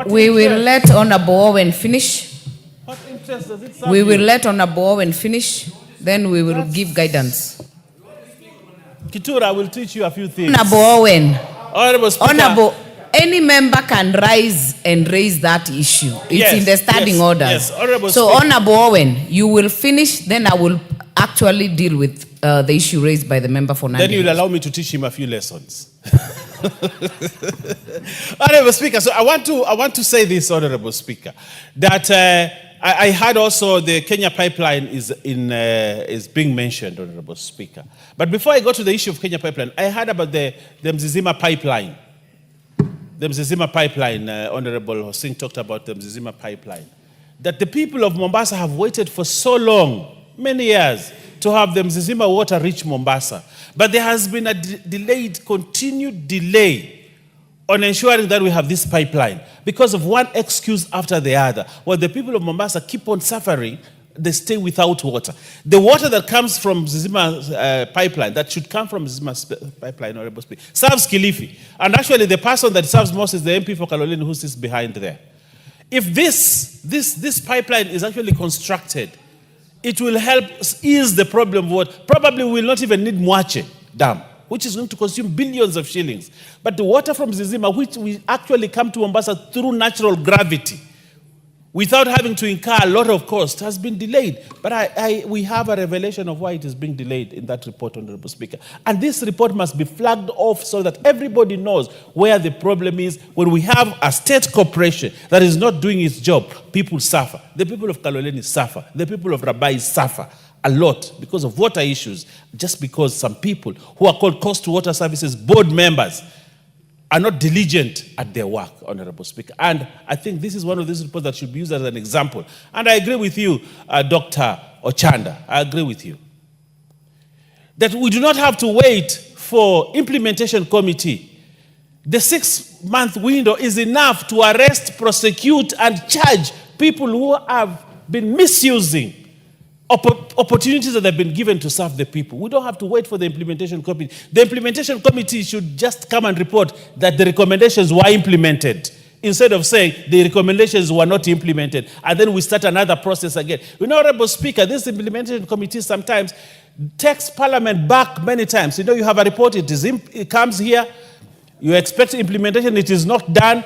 We will let Honorable Owen finish. What interest does it serve We will you? let Honorable Owen finish. Then we will give guidance. Kitura will teach you a few things. Honorable Owen. Honorable Speaker. Honorable, any member can rise and raise that issue. It's Yes, in the standing yes, orders. yes, Honorable So, Speaker. Honorable Owen, you will finish, then I will actually deal with the issue raised by the member for Nandi. Then you'll allow me to teach him a few lessons. Honorable Speaker, so I want to say this, Honorable Speaker, that I heard also the Kenya pipeline is being mentioned, Honorable Speaker. But before I go to the issue of Kenya pipeline, I heard about the Mzizima pipeline. The Mzizima pipeline, Honorable Hosing talked about the Mzizima pipeline. That the people of Mombasa have waited for so long, many years, to have the Mzizima water reach Mombasa. But there has been a continued delay on ensuring that we have this pipeline because of one excuse after the other. While the people of Mombasa keep on suffering, they stay without water. The water that comes from Zizima pipeline, that should come from Zizima pipeline, Honorable Speaker, serves Kilifi. And actually the person that serves most is the MP for Kaloleni who sits behind there. If this pipeline is actually constructed, it will help ease the problem of water. Probably we will not even need Mwache Dam, which is going to consume billions of shillings. But the water from Zizima, which we actually come to Mombasa through natural gravity, without having to incur a lot of cost, has been delayed. But we have a revelation of why it is being delayed in that report, Honorable Speaker. And this report must be flagged off so that everybody knows where the problem is. When we have a state corporation that is not doing its job, people suffer. The people of Kaloleni suffer. The people of Rabai suffer a lot because of water issues, just because some people who are called Coast Water Services board members are not diligent at their work, Honorable Speaker. And I think this is one of these reports that should be used as an example. And I agree with you, Dr. Ochanda. I agree with you. That we do not have to wait for implementation committee. The 6-month window is enough to arrest, prosecute, and charge people who have been misusing opportunities that have been given to serve the people. We don't have to wait for the implementation committee. The implementation committee should just come and report that the recommendations were implemented, instead of saying the recommendations were not implemented, and then we start another process again. Honorable Speaker, this implementation committee sometimes takes Parliament back many times. You have a report, it comes here, you expect implementation, it is not done.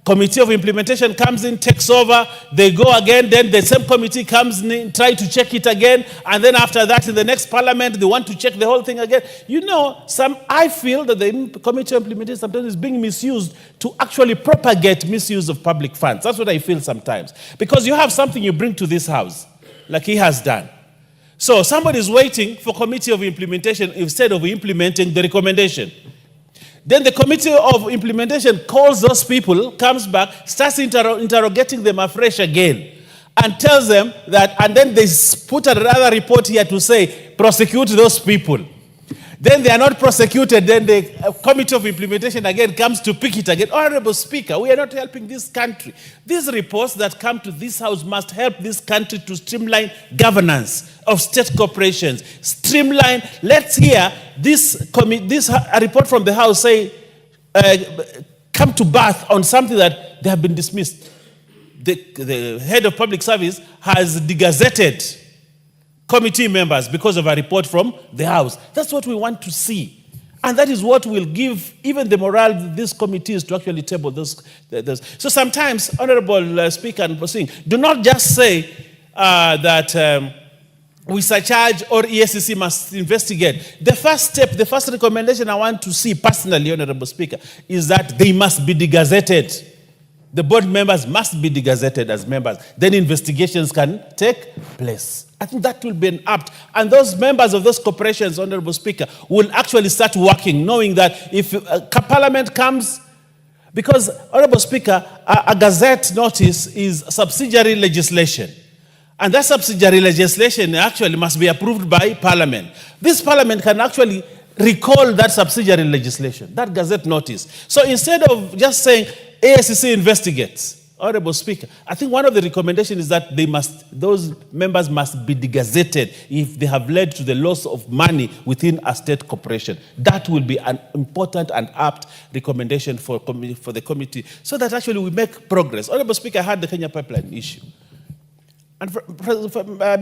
Committee of implementation comes in, takes over, they go again, then the same committee comes in, try to check it again, and then after that, in the next parliament, they want to check the whole thing again. I feel that the committee of implementation sometimes is being misused to actually propagate misuse of public funds. That's what I feel sometimes. Because you have something you bring to this house, like he has done. So somebody is waiting for committee of implementation instead of implementing the recommendation. Then the committee of implementation calls those people, comes back, starts interrogating them afresh again, and tells them that, and then they put another report here to say, prosecute those people. Then they are not prosecuted, then the committee of implementation again comes to pick it again. Honorable Speaker, we are not helping this country. These reports that come to this house must help this country to streamline governance of state corporations. Streamline, let's hear this report from the house say, come to birth on something that they have been dismissed. The head of public service has degazetted committee members because of a report from the House. That's what we want to see. And that is what will give even the morale of these committees to actually table those. So sometimes, Honorable Speaker and proceeding, do not just say that we surcharge or ESCC must investigate. The first step, the first recommendation I want to see personally, Honorable Speaker, is that they must be degazetted. The board members must be degazetted as members. Then investigations can take place. I think that will be an apt. And those members of those corporations, Honorable Speaker, will actually start working, knowing that if Parliament comes, because, Honorable Speaker, a gazette notice is subsidiary legislation. And that subsidiary legislation actually must be approved by Parliament. This Parliament can actually recall that subsidiary legislation, that gazette notice. So instead of just saying ASCC investigates, Honorable Speaker, I think one of the recommendations is that those members must be degazetted if they have led to the loss of money within a state corporation. That will be an important and apt recommendation for the committee, so that actually we make progress. Honorable Speaker, I had the Kenya Pipeline issue. And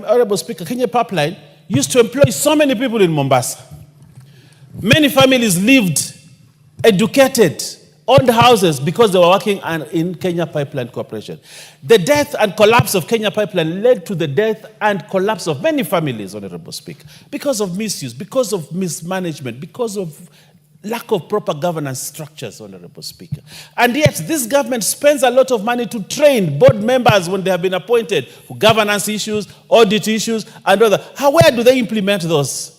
Honorable Speaker, Kenya Pipeline used to employ so many people in Mombasa. Many families lived, educated, owned houses because they were working in Kenya Pipeline Corporation. The death and collapse of Kenya Pipeline led to the death and collapse of many families, Honorable Speaker, because of misuse, because of mismanagement, because of lack of proper governance structures, Honorable Speaker. And yet, this government spends a lot of money to train board members when they have been appointed for governance issues, audit issues, and other. Where do they implement those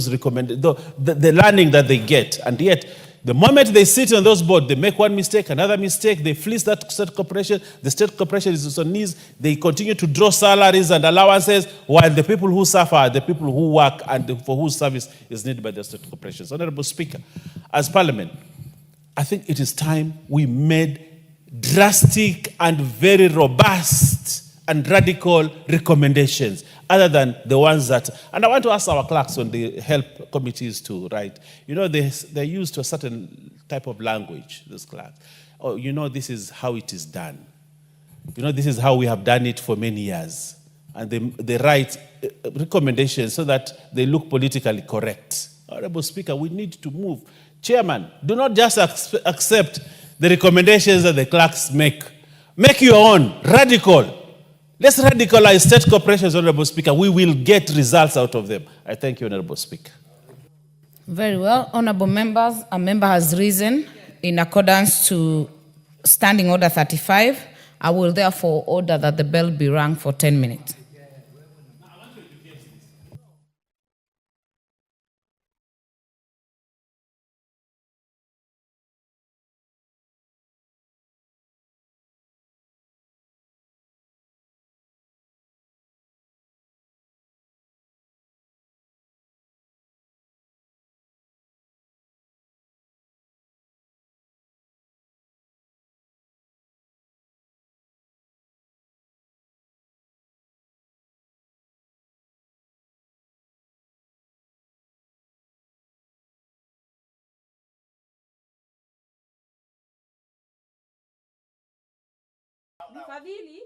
recommended, the learning that they get? And yet, the moment they sit on those boards, they make one mistake, another mistake, they fleece that state corporation, the state corporation is on knees, they continue to draw salaries and allowances, while the people who suffer are the people who work and for whose service is needed by the state corporations. Honorable Speaker, as Parliament, I think it is time we made drastic and very robust and radical recommendations, other than the ones that, and I want to ask our clerks when they help committees to write, they're used to a certain type of language, those clerks. Oh, this is how it is done. This is how we have done it for many years. And they write recommendations so that they look politically correct. Honorable Speaker, we need to move. Chairman, do not just accept the recommendations that the clerks make. Make your own, radical. Let's radicalize state corporations, Honorable Speaker. We will get results out of them. I thank you, Honorable Speaker. Very well. Honorable members, a member has risen in accordance to Standing Order 35. I will therefore order that the bell be rung for 10 minutes. Fadhili.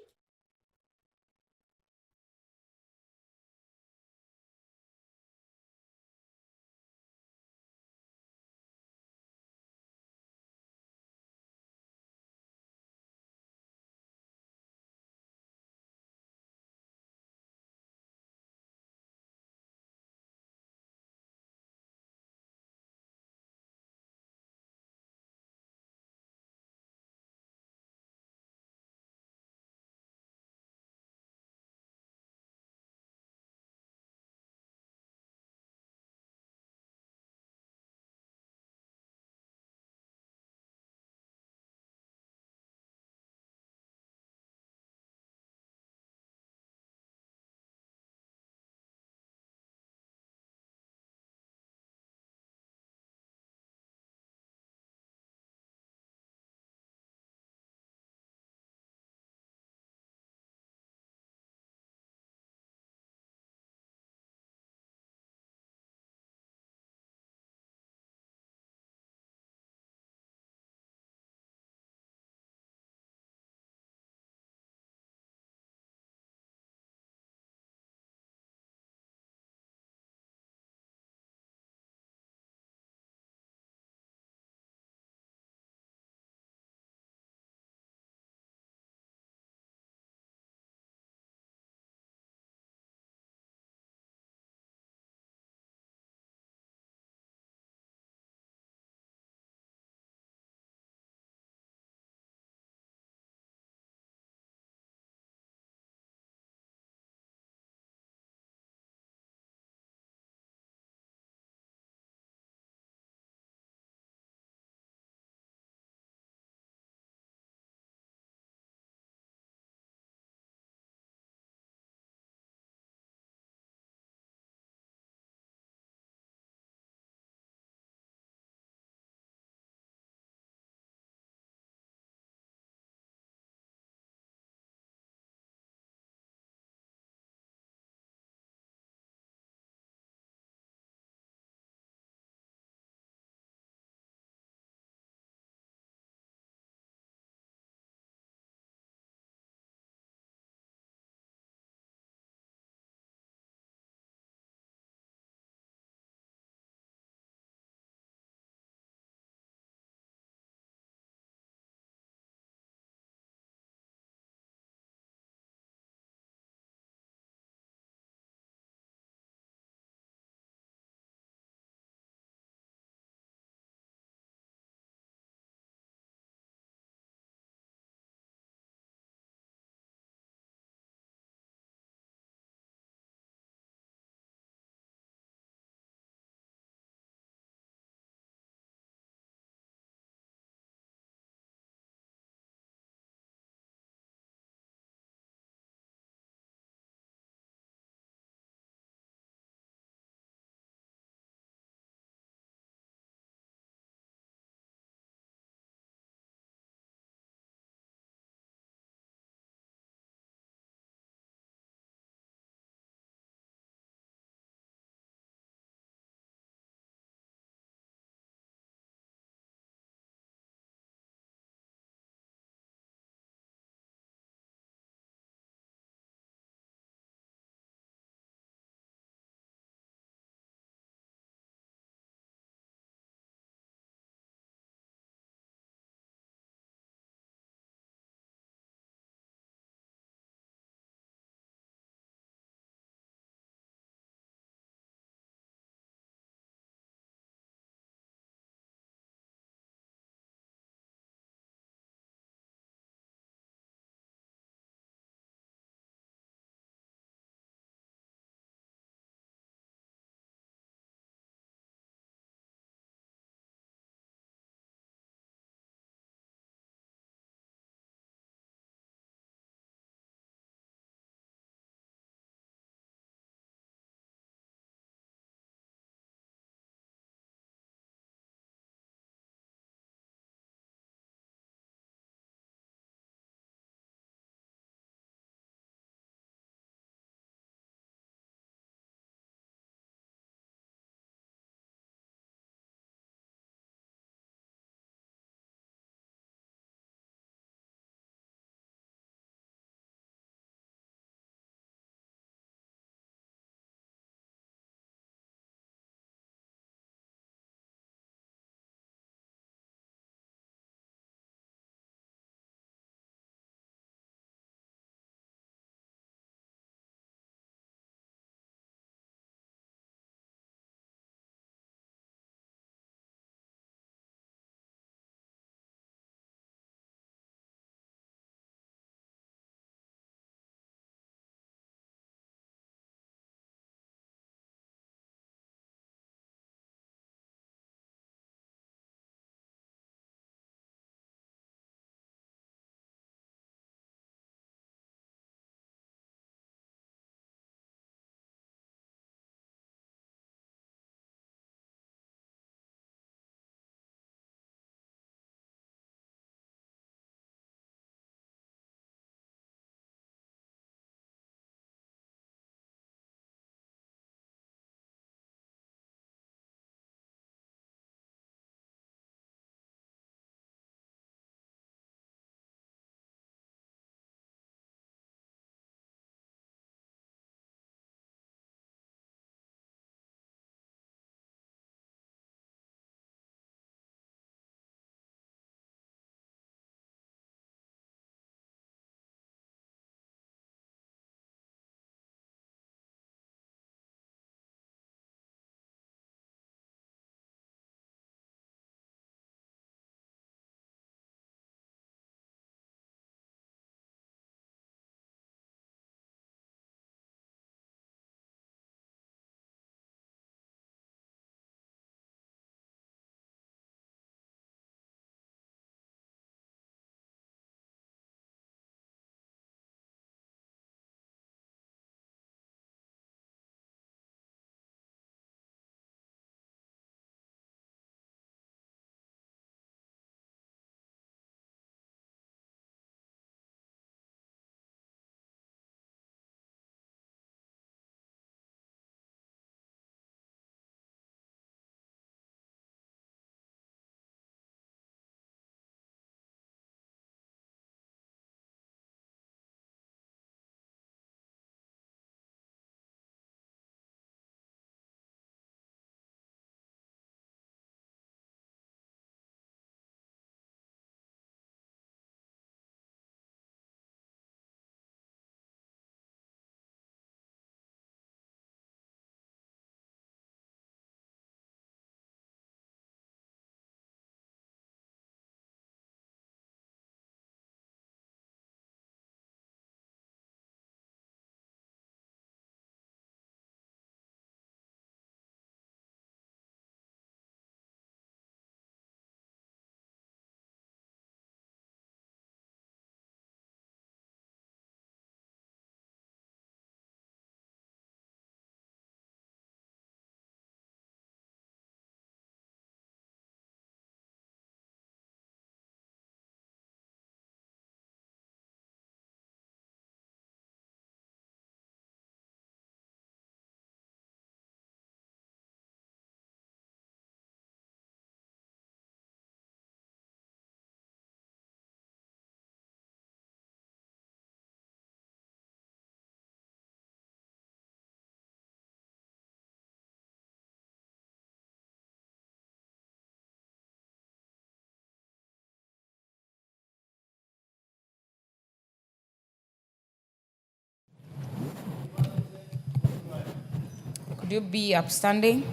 would you be upstanding?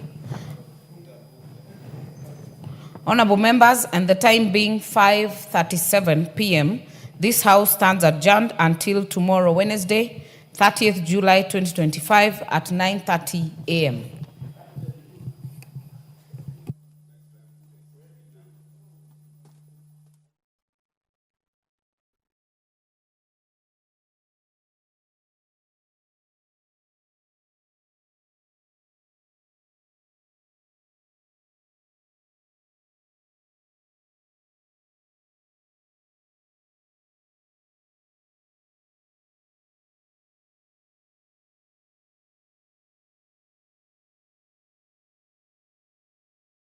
Honorable members, and the time being 5:37 p.m., this House stands adjourned until tomorrow, Wednesday, 30th July 2025 at 9:30 a.m.